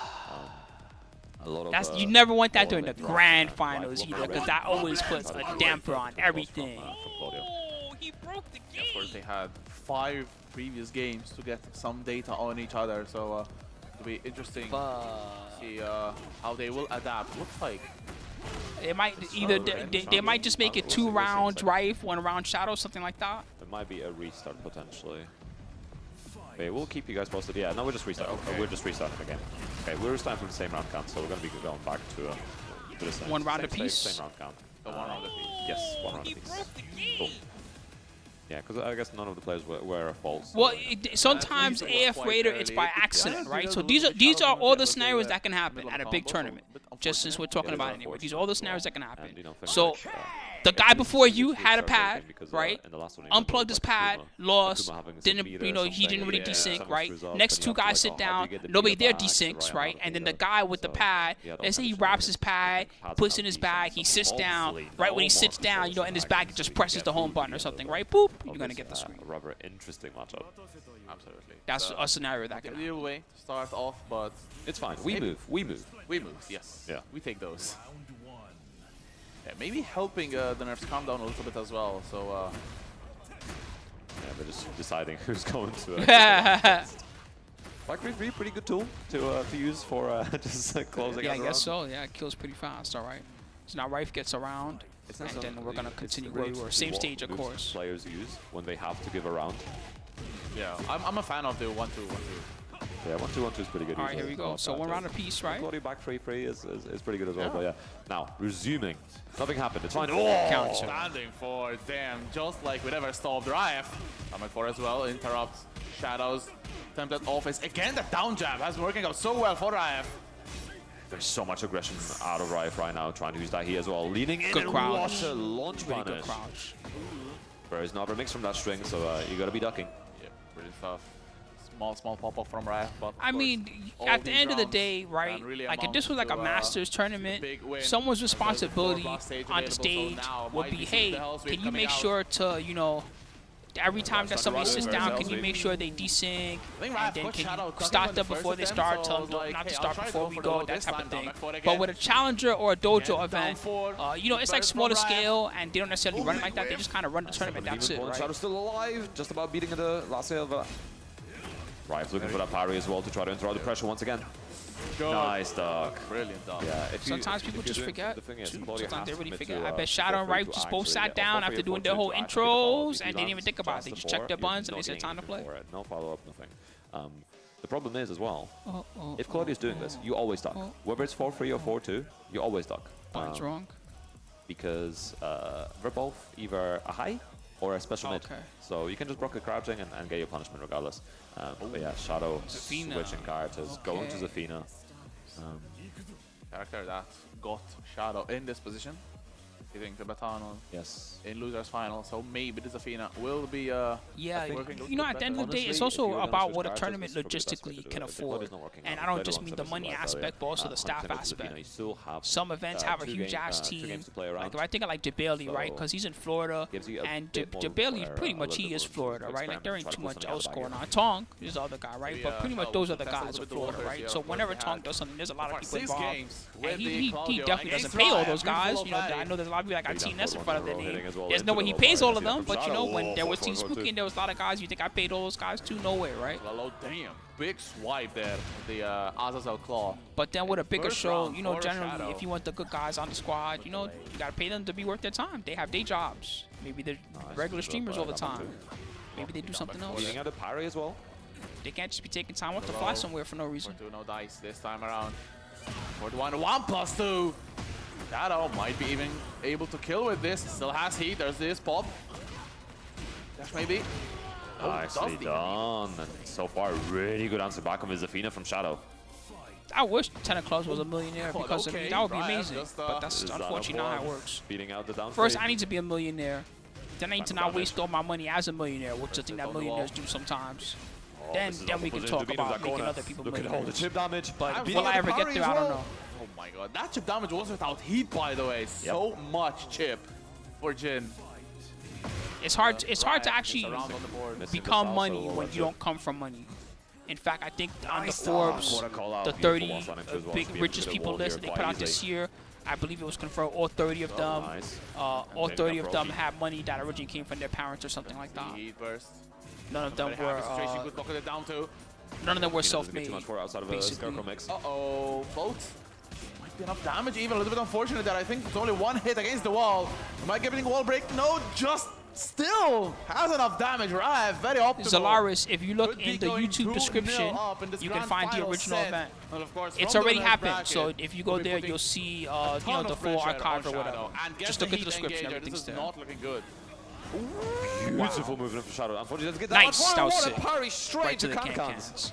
A lot of, You never want that all during the in drops grand and finals like either, one because red that always shot. puts a Great damper on from everything. Claudio. Oh, he broke the Of course, game. they had 5 previous games to get some data on each other, so it'll be interesting to see how they will adapt. Looks like It might either they might just make it 2 rounds Raef, 1 round Shadow, something like that. It might be a restart potentially. Okay, we'll keep you guys posted. Yeah, no, we're just restarting. Okay. We're just restarting the game. Okay, we're restarting from the same round count, so we're gonna be going back to the same. 1 round same apiece? Same round count. the 1 round apiece. Yes, 1 round He apiece. broke the game. Cool. Yeah, because I guess none of the players were false. Well, sometimes At least it was AF quite Raider, it's by early. accident, Yeah, right? So because these are all the was scenarios a that can happen middle at a combo, big so tournament. bit Just since we're unfortunate. talking about it anyway, these are all the scenarios that can And, happen. you know, So Finnish, the guy before you had a restart pad, because, right? in the last one, he went Unplugged his like pad, Akuma. lost, Akuma having some didn't, meter you or know, he something, didn't really yeah, desync, some right? results, Next and 2 you have to, guys like, sit oh, how do down, you get the nobody meter there back, the desyncs, right right? amount of And then the meter? guy with the So, pad, he had all let's say the he different wraps his pad, pads puts and in his applications, bag, he so sits down, hopefully right when he no sits more down, you know, in his bag, he actions just we presses get the home through button or the something, other right? Boop, of you're gonna this, get the screen. rather interesting matchup. Absolutely. That's a scenario that can happen. Ideal way to start off, but It's fine. We Maybe. move. We move. we move. Yes. Yeah. We take those. Yeah, maybe helping the nerfs calm down a little bit as well. So Yeah, they're just deciding who's going to. Like pretty good tool to use for just closing Yeah, I out the guess round. so. Yeah, it kills pretty fast. All right. So now Raef gets around, It's and not then so- we're gonna it's continue really where we were. interesting Same what stage, of moves course. Players use when they have to give a round. yeah, I'm a fan of the 1-2-1-2. Yeah, 1-2-1-2 is pretty good. All right, here we go. So one round apiece, right? Claudio back 3-3 is pretty good as well. Yeah. But yeah, now resuming. Nothing happened. It's fine. Oh! Counter. Standing for them, just like we never stopped. Raef coming for as well. Interrupts Shadow's attempted offense. Again, the down jab has been working out so well for Raef. There's so much aggression out of Raef right now, trying to use that he as well. Leaning in Good and crouch. what a launch Really good punish. crouch. There is another mix from that string, so you gotta be ducking. Yep, pretty tough. Small pop-up from Raef, but I mean, at the end of the day, right? Like if this was like a Masters tournament, someone's responsibility on the stage would be, hey, can you make sure to, you know, every time that somebody sits down, can you make sure they desync, and then can you start them before they start, tell them not to start before we go, that type of thing. But with a challenger or a dojo event, you know, it's like smaller scale, and they don't necessarily run it like that. They just kind of run the tournament. That's it, right? Shadow's still alive, just about beating the last hit of Raef looking for that parry as well to try to interrupt the pressure once again. Nice duck. Brilliant duck. Yeah, Sometimes people just forget. The thing is, too. Claudio Sometimes they has to really commit forget. to, I bet Shadow and 4-3 Raef to just both actually sat get down 4-3 after or doing their 4-2 whole to actually get the follow-up. intros, If and he they didn't even lands think about it. past They the just checked their four, buns and you're they said not time to getting play. for it. No follow-up, nothing. The problem is as well, if Claudio's doing this, you always duck. Whether it's 4-3 or 4-2, you always duck. Button's wrong. Because they're both either a high or a special mid. Okay. So you can just block the crouching and get your punishment regardless. But yeah, Shadow Zafina. switching characters, going to Okay. Zafina. Character that got Shadow in this position, hitting the baton on Yes. in losers final. So maybe the Zafina will be Yeah, working you know, at the end of the day, it's Honestly, if also you're gonna about switch what a characters, tournament this is probably the best way to logistically do can it. If afford. Claudio's not working And out, I don't play just the mean long the term money as well, aspect, but also the 100% staff go to Zafina. aspect. You still have Some events have a two huge ass two team. games to play Like around. if I think of like DeBailey, right? So, Because he's in Florida, gives you a and bit more DeBailey for, pretty a much little he bit is more to Florida, right? Like experiment, there ain't try to too pull much something else out of going that on. Tong is the other guy, right? Maybe, But pretty much help those are the test a guys little in bit the Florida, waters right? here. So Of course, whenever they Tong had does something, there's a lot of about people 6 involved. games And with the he Claudio definitely against doesn't pay all Raef. those guys. Beautiful You know, I play. know there's a lot of people like got Takedown TNS in forward front of one their row, name. hitting as well There's into no way the he low pays bar. all of That's them, it from but you know, Shadow. when there was 4-4, Team 4-2. Spooky and there was a lot of guys, you think I paid all those guys too? No way, right? Well, damn. Big swipe there with the Azazel Claw. But then with a bigger First show, round you know, for generally, Shadow. if you want the good guys on the squad, you know, you gotta pay them to be worth their time. They have day jobs. Maybe they're regular streamers all the time. Maybe they do something else. Beating out a parry as well. They can't just be taking time off to fly somewhere for no reason. 4-2, no dice this time around. 4-1, 1+2. Shadow might be even able to kill with this. Still has heat. There's this pop. Dash maybe. Nicely done. And so far, really good answer back on with Zafina from Shadow. I wish 10 of Clubs was a millionaire Oh, because I okay, mean, that would be Raef amazing. just, But that's Is that unfortunately a not how it board? works. Beating out the down First, three. I need to be a millionaire. Then I need to not waste all my money as a millionaire, which I think that on the millionaires wall. do sometimes. Oh, then this is then awful we can position to talk be in that about making corner. other people Look at all the millionaires. chip damage. But beating will out I the ever get parry there? as I don't well. know. Oh my god. That chip damage was without heat, by the way. So much chip for Jin. It's hard to Raef actually is around on the board. Missing become the money salsa, when watch you it. don't come from money. In fact, I think on the Nice Forbes, what a call out. the Beautiful 30 one, Sonic, as well. big To be able to richest get a people wall list here that they quite put out this easily. year, I believe it was confirmed all 30 of them, Nice. all taking 30 that of them trophy. had money that originally came from their parents or something like that. Heat burst. None of them Very were happy situation. Good luck with it down to. none of them were Zafina doesn't get self-made. too much for outside of a basically. Scarecrow mix. Uh-oh. Both. Might be enough damage even. A little bit unfortunate that I think it's only one hit against the wall. Am I getting wall break? No, just still has enough damage. Raef, very optimal. Zalaris, if you look Could be in the going YouTube 2-0 description, up in this you can grand find the final original set. event. And of course, It's from the already winner's happened, bracket, so if you go we'll be there, putting you'll see a you know, ton the of full pressure archive on or whatever. Shadow. And get Just the look at the heat description, engager. everything's This is there. not looking good. Beautiful movement from Shadow. Unfortunately, doesn't get that Nice, much. that was What sick. a parry straight Right to to the can-cans.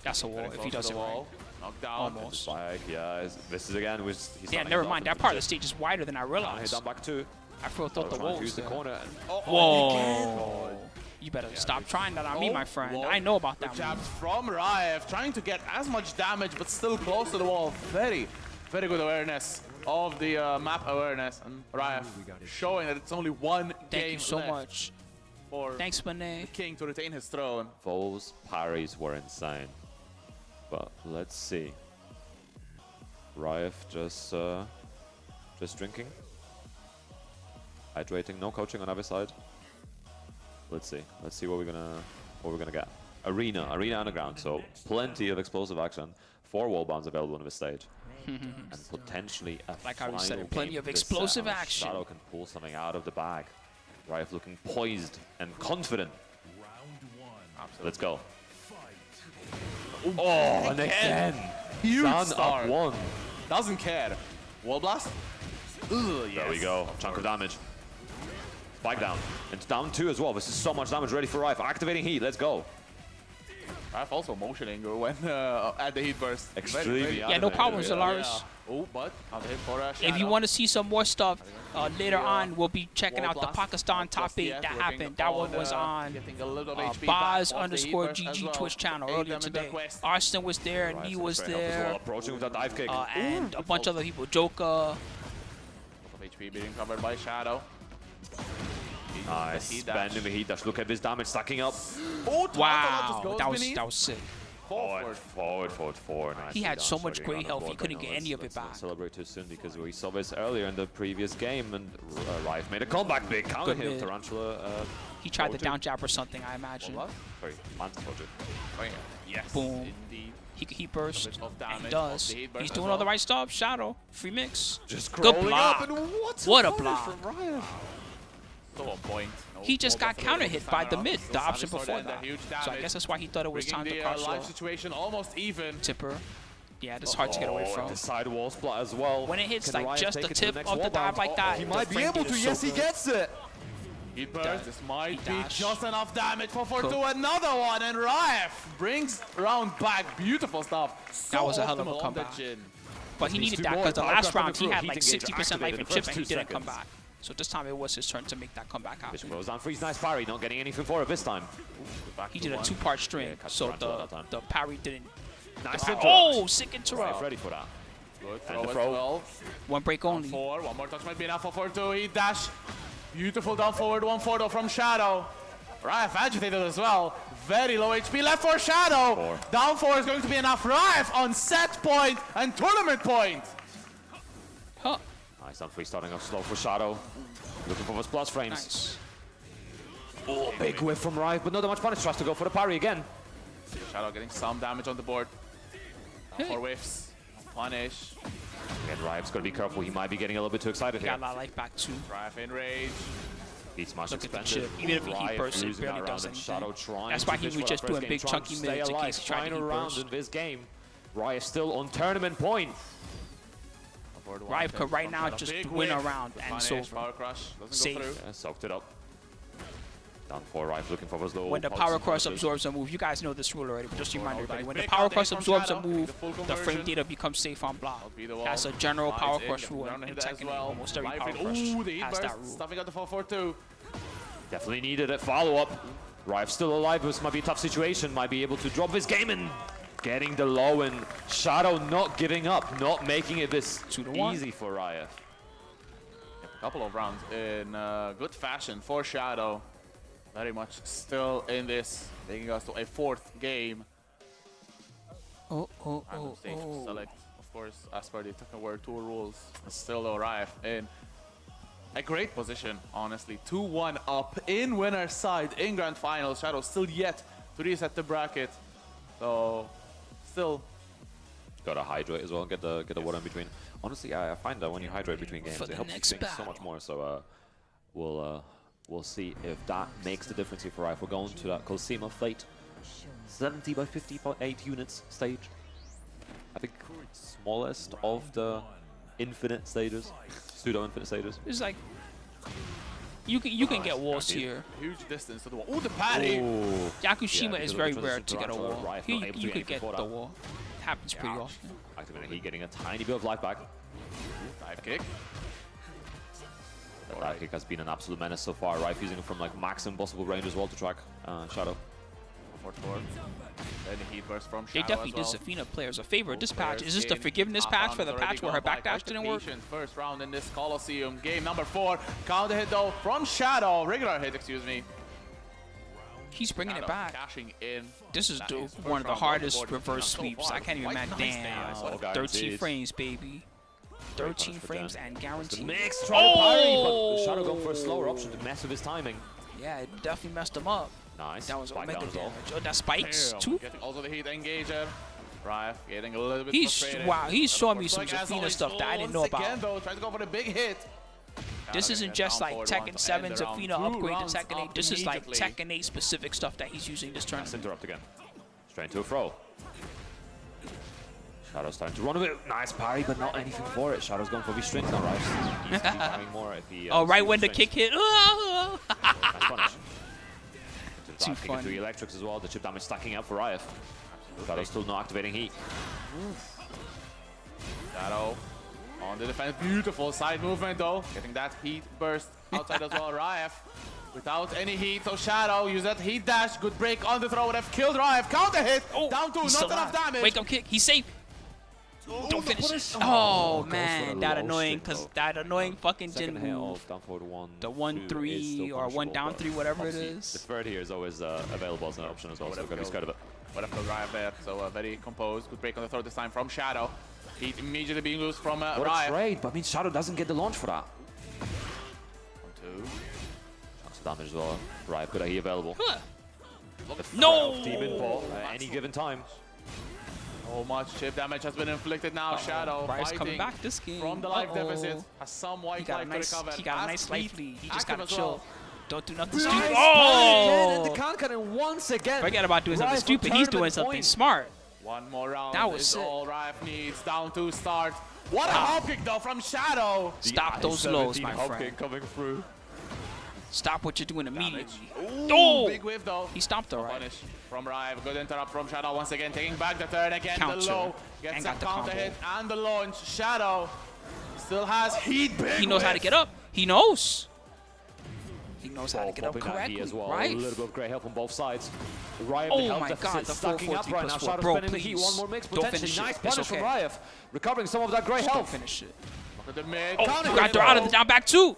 That's a wall, Very if close he to does the it right. wall. Knocked down. Almost. Spike, yeah. This is again. He's Yeah, starting never off mind. with That part of the the stage is wider than I chip. Hit realized. down back two. I thought the Trying wall to was use the there. corner. And Whoa. You better stop trying that on me, my friend. wall. I know about Good that jabs one. from Raef, trying to get as much damage, but still close to the wall. Very, very good awareness of the map awareness. And Raef showing that it's only one Thank game you so left much. for Thanks, Monet. King to retain his throne. those parries were insane. But let's see. Raef just drinking. Hydrating, no coaching on either side. Let's see. Let's see what we're gonna get. Arena underground, so plenty of explosive action. 4 wall bounds available on this stage. And potentially a Like how we said, final plenty game of this set explosive on which action. Shadow can pull something out of the bag. Raef looking poised and confident. Let's go. Oh, and again. Huge Sun start. up 1. Doesn't care. Wall blast. Ugh, yes. There we go. Chunk of damage. Spike down. And down 2 as well. This is so much damage ready for Raef. Activating heat. Let's go. Raef also motioning when at the heat burst. Extremely Yeah, no problem, Zolaris. Yeah. Oh, but on the hit for If you Shadow. want to see some more stuff later on, we'll be checking out the Pakistan top 8 that happened. That one was on Boz_GG Twitch channel earlier today. Arston was there, and he was there, Approaching with that dive kick. and a bunch of other people. Joker. HP being covered by Shadow. Nice. Bending the heat dash. Look at this damage stacking up. Oh, Wow, that was sick. Forward. Nice. He had so much great health, he couldn't get any of it Let's back. not celebrate too soon because we saw this earlier in the previous game, and Raef made a comeback. Big counter Good hit. mid. Tarantula. He tried the Forward down jab or something, I imagine. Sorry, Mantis forward. Yes. Boom. Indeed. He could heat burst, Of and damage he does. off the heat burst He's as doing well. all the right stuff. Shadow, free mix. Just Good crawling block. up, and What a coverage block. from Raef. So on point. No, He just wall got blast counter away hit this by time the around. mid, Still the option Savage before sword and that. a huge So I damage. guess that's why he thought it was Bringing time to the crouch life low. situation almost even. Tipper. Yeah, this is hard to get away Oh, from. the side wall splat as well. When it hits Can like Raef just take the it to tip next of the wall dive bounce? like that, He the might be frame able rate to. is Yes, so he good. gets it. Heat burst. This might be dash. just enough damage for Cool. to another one, and Raef brings round back. Beautiful stuff. So That was a hell of a optimal on the comeback. chin. But he These needed two that more. because the Power last craft coming round he through. had Heat like engage 60% life activated and the chip, first and he 2 didn't come seconds. back. So this time it was his turn to make that comeback This happen. goes down freeze. Nice parry. Not getting anything for it this time. Back He to did a one. 2-part string, Yeah, catch so Tarantula that time. the parry didn't. Nice Oh, interrupt. sick Raef interrupt. ready for that. Good And throw the as throw. well. One break only. 4. One more touch might be enough for 4-2. He dash. Beautiful down forward 1-4 though from Shadow. Raef agitated as well. Very low HP left for Shadow. 4. Down 4 is going to be enough. Raef on set point and tournament point. Huh. Nice down free, starting off slow for Shadow. Looking for those plus frames. Nice. Oh, big whiff from Raef, but not that much punish. Tries to go for the parry again. Shadow getting some damage on the board. Hey. 4 whiffs. Punish. Again, Raef's got to be careful. He might be getting a little bit too excited He here. got a lot of life back too. Raef in rage. Heat smash Look at the expended. chip. Even if he Raef bursts, it losing barely that does round, and anything. Shadow trying That's to why he fish was for just that doing first big game, trying to chunky stay mids in alive, case he tried to final heat round burst. in this game. Raef still on tournament point. Raef could right now just win a round and it's over. Power crush doesn't Safe. go through. Yeah, soaked it up. Down 4, Raef looking for those low. When the pulse power and cross punishes. absorbs a move, you guys know this rule already, but just to remind everybody, when the Big power counter cross from absorbs a Shadow. move, The full the frame conversion. data becomes safe on block. That'll be the wall. That's a general power Slides crush in, rule down in hit as Tekken. well. Almost every Raef power in- crush Ooh, the heat has that burst. rule. Stuffing out the 4-4-2. Definitely needed it. Follow up. Raef still alive. This might be a tough situation. Might be able to drop this game and getting the low, and Shadow not giving up, not making it this 2-1. easy for Raef. A couple of rounds in good fashion for Shadow. Very much still in this, taking us to a 4th game. Random stage to select, of course, as per the Tekken World Tour rules. Still though, Raef in a great position, honestly. 2-1 up in winner's side in grand final. Shadow still yet to reset the bracket. So, still. Gotta hydrate as well. Get the water in between. Honestly, I find that when you hydrate between games, For it the helps you next think so battle. much more. So we'll see if that makes the difference here for Raef. We're going to that Coliseum of Fate, 70 by 50.8 units stage. I think smallest of the infinite stages, pseudo infinite stages. It's like you can get walls guaranteed. here. Huge distance to the wall. Ooh, the parry! Ooh. Yakushima Yeah, is because of very the rare transition to get a Tarantula, wall. Raef Here not able to you get could get anything the for that. wall. Happens pretty often. Activating heat, getting a tiny bit of life back. Dive kick. That dive kick has been an absolute menace so far. Raef using it from like maximum possible range as well to track Shadow. 4-4. Then the heat burst from They Shadow definitely as did well. Zafina players a favor. This patch, Players is this the in forgiveness half patch round for the has already patch where gone her by. backdash Quite the didn't work? patient first round in this Coliseum. Game number 4. Counter hit though from Shadow. Regular hit, excuse me. He's bringing it Shadow back. Cashing in. This is That the, is first one of the round hardest on the board. reverse So sweeps. far, I can't even quite imagine. nice there. Damn. All 13 guaranteed. frames, baby. 13 frames and guaranteed. Mix trying to parry, but Oh! Shadow going for a slower option to mess with his timing. Yeah, it definitely messed him up. Nice. That was Spike Omega down as well. damage. Oh, that spikes Damn. too. Getting also the heat engager. Raef getting a little bit He's frustrated. wow. He's And showing of me some course, like, as Zafina always, stuff that I didn't know once about. Again, though, trying to go for the big hit. This Shadow isn't getting just down like forward Tekken one 7 to end the round. Zafina 2 upgrade to rounds Tekken 8. up This is like immediately. Tekken 8 specific stuff that he's using this Let's tournament. interrupt again. Straight into a throw. Shadow's starting to run a bit. Nice parry, but not anything for it. Shadow's going for the strings now, right? He's parrying more if he. Oh, right when the strings. kick hit. Nice punish. Too Into funny. the electrics as well. The chip damage stacking up for Raef. Shadow's still not activating heat. Shadow on the defense. Beautiful side movement though. Getting that heat burst outside as well. Raef without any heat. So Shadow use that heat dash. Good break on the throw. Would have killed Raef. Counter hit. Oh, Down to he's not still enough alive. damage. Wake up kick. He's safe. Don't finish it. Oh man, that annoying, cause that annoying fucking Second hit Jin move. of down forward 1. The 1-3 1-3 or 1 down 3, whatever it is. The third here is always available as an option as well, so we're going to be scared of it. Would have killed Raef there. So very composed. Good break on the throw this time from Shadow. Heat immediately being loose from What a Raef. trade, but I mean Shadow doesn't get the launch for that. 2. Chunks of damage as well. Raef, good he available. Huh. The threat No! of Team Info at any given time. So much chip damage has been inflicted now. Shadow Raef's fighting coming back this game. from the life deficit. Has some He white got a life nice, to recover. he got a As nice life Heat lead. He just active gotta as chill. well. Don't do nothing Nice stupid. parry again, and the Oh! cannon once again. Forget about doing something Raef stupid. on He's doing tournament something point. smart. One more round That was is sick. all Raef needs. Down to start. What a hop kick though from Shadow. Stop those lows, my hop friend. kick coming through. Stop what you're doing immediately. Ooh, Oh! big whiff though. He stopped all right. Punish from Raef. Good interrupt from Shadow once again. Taking back the turn again. Counter. The low. Gets And a got the counter combo. hit and the launch. Shadow still has heat. Big He knows how to whiff. get up. He knows. He knows how to get up Popping that correctly. as well. Right? A little bit of great help on both sides. Raef, Oh the health my deficit God, the stacking up 4-4-3 right now. plus 4. Shadow Bro, spending the heat. please. One more mix Don't potentially. finish it. Nice It's punish from okay. Raef. Recovering some of that great Just don't health. finish it. Look at the mid. Oh, Counter you got hit, thrown out of though. the down back too.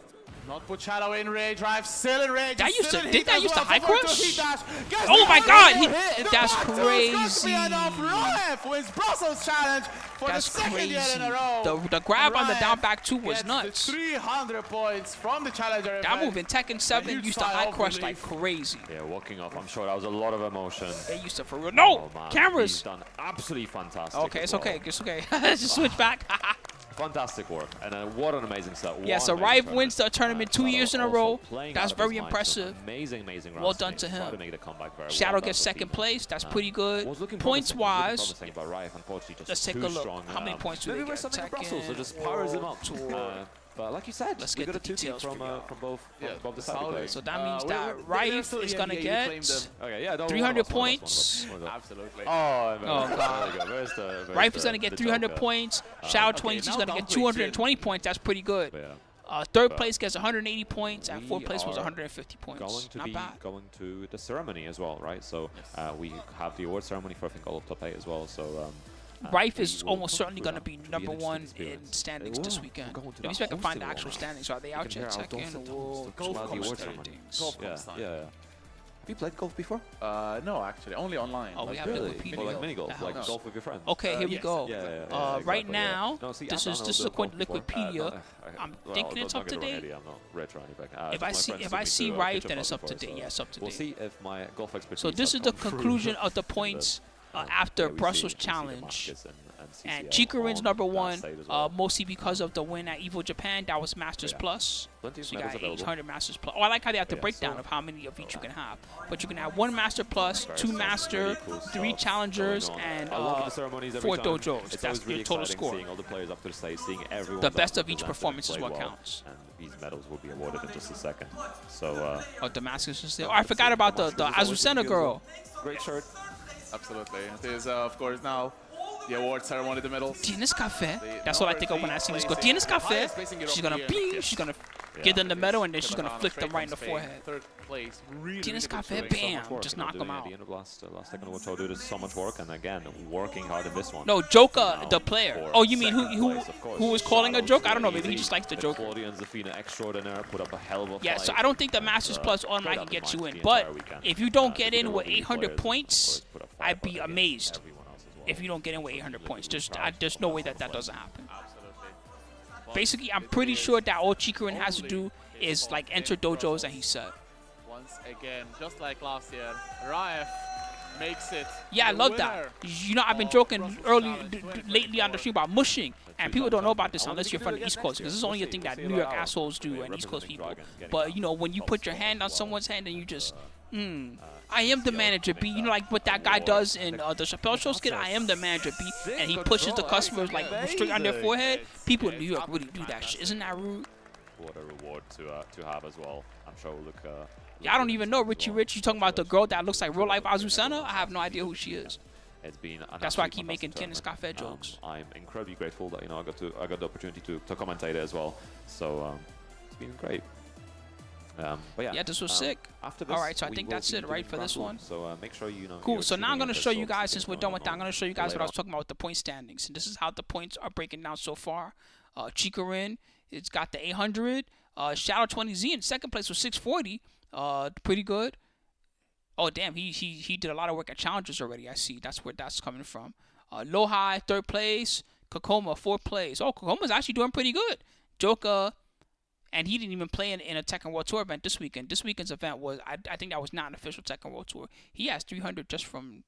Not put Shadow in rage. Raef still in rage. That He's used still to- in did heat that as used to well. high Forward to crush? heat dash. Gets Oh the my other God, hit. he- The that's back two is going to be crazy. enough. Raef wins Brussels challenge for That's the second year in a row. The grab on the Raef down back 2 was gets nuts. the 300 points from the challenger That event. move in Tekken 7 huge used to sigh high of crush relief. like crazy. Yeah, walking off. I'm sure that was a lot of emotion. They used to for real. No! Oh, man. Cameras! He's done absolutely fantastic. Okay, as it's well. okay. It's okay. Just switch back. Fantastic work. And what an amazing set. Yeah, What so an amazing Raef wins the tournament 2 years in a also row. playing That's out of his very mind. impressive. Amazing, amazing Well rounds done to Try him. to make the comeback very Shadow well. gets That's second what place. That's he- pretty good. was looking Points promising, wise, looking promising, but Raef, unfortunately, just let's take too a look. strong. How many points do maybe they we're get? something in Brussels, so Tekken, just powers him up. Tour. But like you said, Let's we get got the a 2 details from figured out. both the side solid. players. So that means we- that they're Raef still is the going to NBA, you get claimed them. Okay, yeah, don't 300 one of us, points. one of us. Absolutely. Oh, God. There you go. Where's the Raef is going to get 300 Joker? points. Okay, Shadow20z is now going to downgrade get 220 points. That's pretty good. Yeah. Third But place gets 180 points, and fourth we place was are 150 points. Going to Not be bad. going to the ceremony as well, right? So we have the award ceremony for I think all of top 8 as well. So Raef we is will almost go certainly through going to that. be Should be an number interesting 1 in experience. standings It this will. weekend. We're going to Maybe that I can find the hosting actual one. standings. Are they You out can yet? hear our Tekken Dolphin World Golf Tour the award standings. ceremony. Golf Yeah, comes time. yeah. Have you played golf before? No, actually, only online. Oh, we Like, have Really? Wikipedia. Or like mini golf, The like hell? golf with your friends? Okay, here we yes. go. Yeah, Right exactly, yeah. now, No, see, this I've is done a this is little according to bit of golf Wikipedia. before. I'm Well, thinking it's don't up to get the wrong date. idea, I'm not retro or anything. If I My see friends if took I me see to, Raef, Kitchen then it's Park up to before, date. Yeah, it's up to We'll date. see if my golf expertise. So this has is the come through. conclusion of the points after Yeah, we see- Brussels we see the Challenge. Masters And CCL Chika wins on number that 1, side as well. mostly because of the win at Evo Japan. That was Masters Yeah. Plus. Plenty of So you medals got available. 800 Masters Plus. Oh, I like how they have the Yeah, breakdown so- of how many of each you can have. But you can have 1 Master Plus, 2 Very Master, cool 3 stuff Challengers, going on. and I love the ceremonies every 4 time. Dojos. It's That's always really your total exciting score. seeing all the players up to the stage, seeing everyone. The best of each performance is what counts. And these medals will be awarded in just a second. So Oh, Damascus is there. Oh, I forgot about the Azucena girl. great shirt. Absolutely. It is, of course, now the award ceremony, the medals. Tienes café. That's what I think of when I see this girl. Tienes café. She's gonna bing. She's gonna give them the medal, and then she's gonna flick them right in the forehead. Third place. Really, Tienes really café. good showing. Bam. Just knock them At out. the end of last Tekken World Tour, did so much work, and again, working hard in this one. No, Joker, Now the player. for Oh, you mean second place, of course, who was calling a Shadow joke? I don't know. Maybe he 20z. just likes the The Joker. Claudia and Zafina extraordinaire put up a hell of a Yeah, fight. so I don't think the Masters And, Plus played automatically out the gets you mind in. the entire But weekend. if you don't get If in you with don't beat 800 players, points, of course, put up fight, I'd be but against amazed everyone else as well. if you don't get in with 800 points. There's no way that doesn't happen. Absolutely. Basically, I'm pretty sure that all Chikurin has to do is like enter dojos and he's set. Once again, just like last year, Raef makes it. Yeah, I the love winner. that. You know, I've been of joking Brussels early, Challenge lately on the stream about mushing, and people don't know about this I wonder unless if you're we from can do the it East again Coast, next because this is year. only a We'll thing see. that We'll see New York about ours. assholes do We're and East Coast representing people. Dragon, getting But you know, when you put your Brussels hand on as well. someone's hand and you just I am the manager, B. You know, like what that guy does in the Chappelle Show skit. I am the manager, B. And he pushes the customers like straight on their forehead. People in New York really do that shit. Isn't that rude? What a reward to have as well. I'm sure we'll look. Yeah, I don't even know Richie Rich. You talking about the girl that looks like real life Azucena? I have no idea who she is. It's been. That's why I keep making Ken and Scott Fed jokes. I'm incredibly grateful that I got the opportunity to commentate it as well. So it's been great. But yeah, this was sick. After this, all right, so I think that's it, right, for this one. So make sure you know. Cool. So now I'm gonna show you guys, since we're done with that, I'm gonna show you guys what I was talking about with the point standings. And this is how the points are breaking down so far. Chikarin, it's got the 800. Shadow20z in second place with 640. Pretty good. Oh damn, he did a lot of work at challengers already. I see. That's where that's coming from. Lohai, third place. Kokoma, fourth place. Oh, Kokoma's actually doing pretty good. Joka. And he didn't even play in a Tekken World Tour event this weekend. This weekend's event was, I think that was not an official Tekken World Tour. He has 300 just from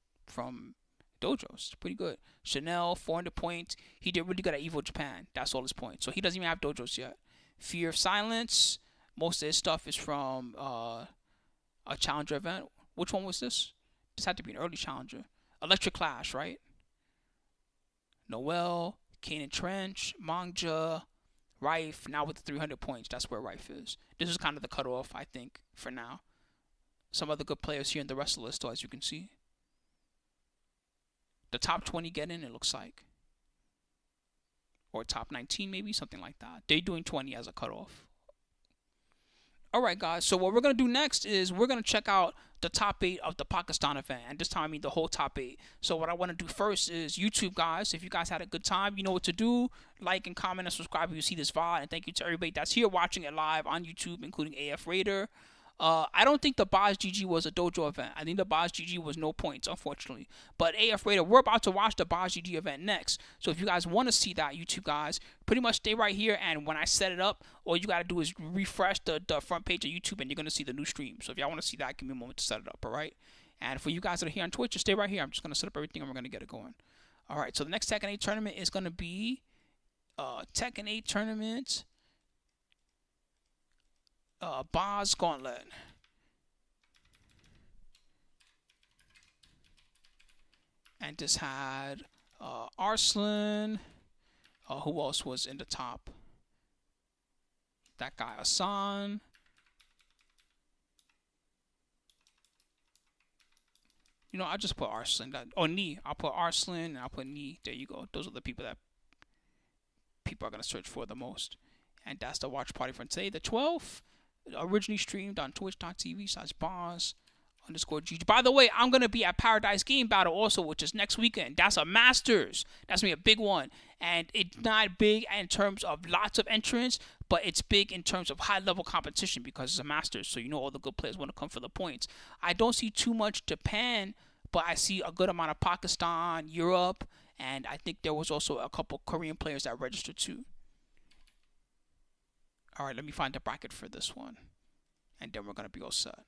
dojos. Pretty good. Chanel, 400 points. He did really good at Evo Japan. That's all his points. So he doesn't even have dojos yet. Fear of Silence. Most of his stuff is from a challenger event. Which one was this? This had to be an early challenger. Electric Clash, right? Noel, Kanan Trench, Mangja, Raef, now with the 300 points. That's where Raef is. This is kind of the cutoff, I think, for now. Some other good players here in the rest of the list, though, as you can see. The top 20 get in, it looks like. Or top 19, maybe, something like that. They're doing 20 as a cutoff. All right, guys. So what we're going to do next is we're going to check out the top 8 of the Pakistan event. And this time, I mean the whole top 8. So what I want to do first is YouTube, guys. If you guys had a good time, you know what to do. Like and comment and subscribe if you see this VOD. And thank you to everybody that's here watching it live on YouTube, including AF Raider. I don't think the Boz GG was a dojo event. I think the Boz GG was no points, unfortunately. But AF Raider, we're about to watch the Boz GG event next. So if you guys want to see that, YouTube guys, pretty much stay right here. And when I set it up, all you got to do is refresh the front page of YouTube and you're going to see the new stream. So if y'all want to see that, give me a moment to set it up, all right? And for you guys that are here on Twitch, just stay right here. I'm just going to set up everything and we're going to get it going. All right, so the next Tekken 8 tournament is going to be Tekken 8 tournament. Boz Gauntlet. And this had Arslan. Who else was in the top? That guy, Hassan. You know, I just put Arslan. Nee. I'll put Arslan and I'll put Nee. There you go. Those are the people that people are going to search for the most. And that's the watch party for today, the 12th. Originally streamed on twitch.tv/Boz_GG. By the way, I'm going to be at Paradise Game Battle also, which is next weekend. That's a Masters. That's going to be a big one. And it's not big in terms of lots of entrants, but it's big in terms of high-level competition because it's a Masters. So you know all the good players want to come for the points. I don't see too much Japan, but I see a good amount of Pakistan, Europe, and I think there was also a couple Korean players that registered too. All right, let me find the bracket for this one. And then we're going to be all set.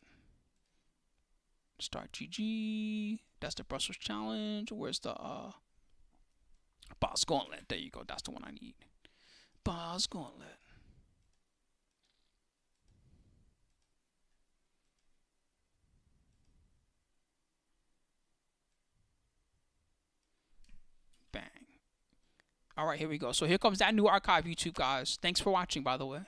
Start GG. That's the Brussels Challenge. Where's the Boz Gauntlet? There you go. That's the one I need. Boz Gauntlet. Bang. All right, here we go. So here comes that new archive, YouTube guys. Thanks for watching, by the way.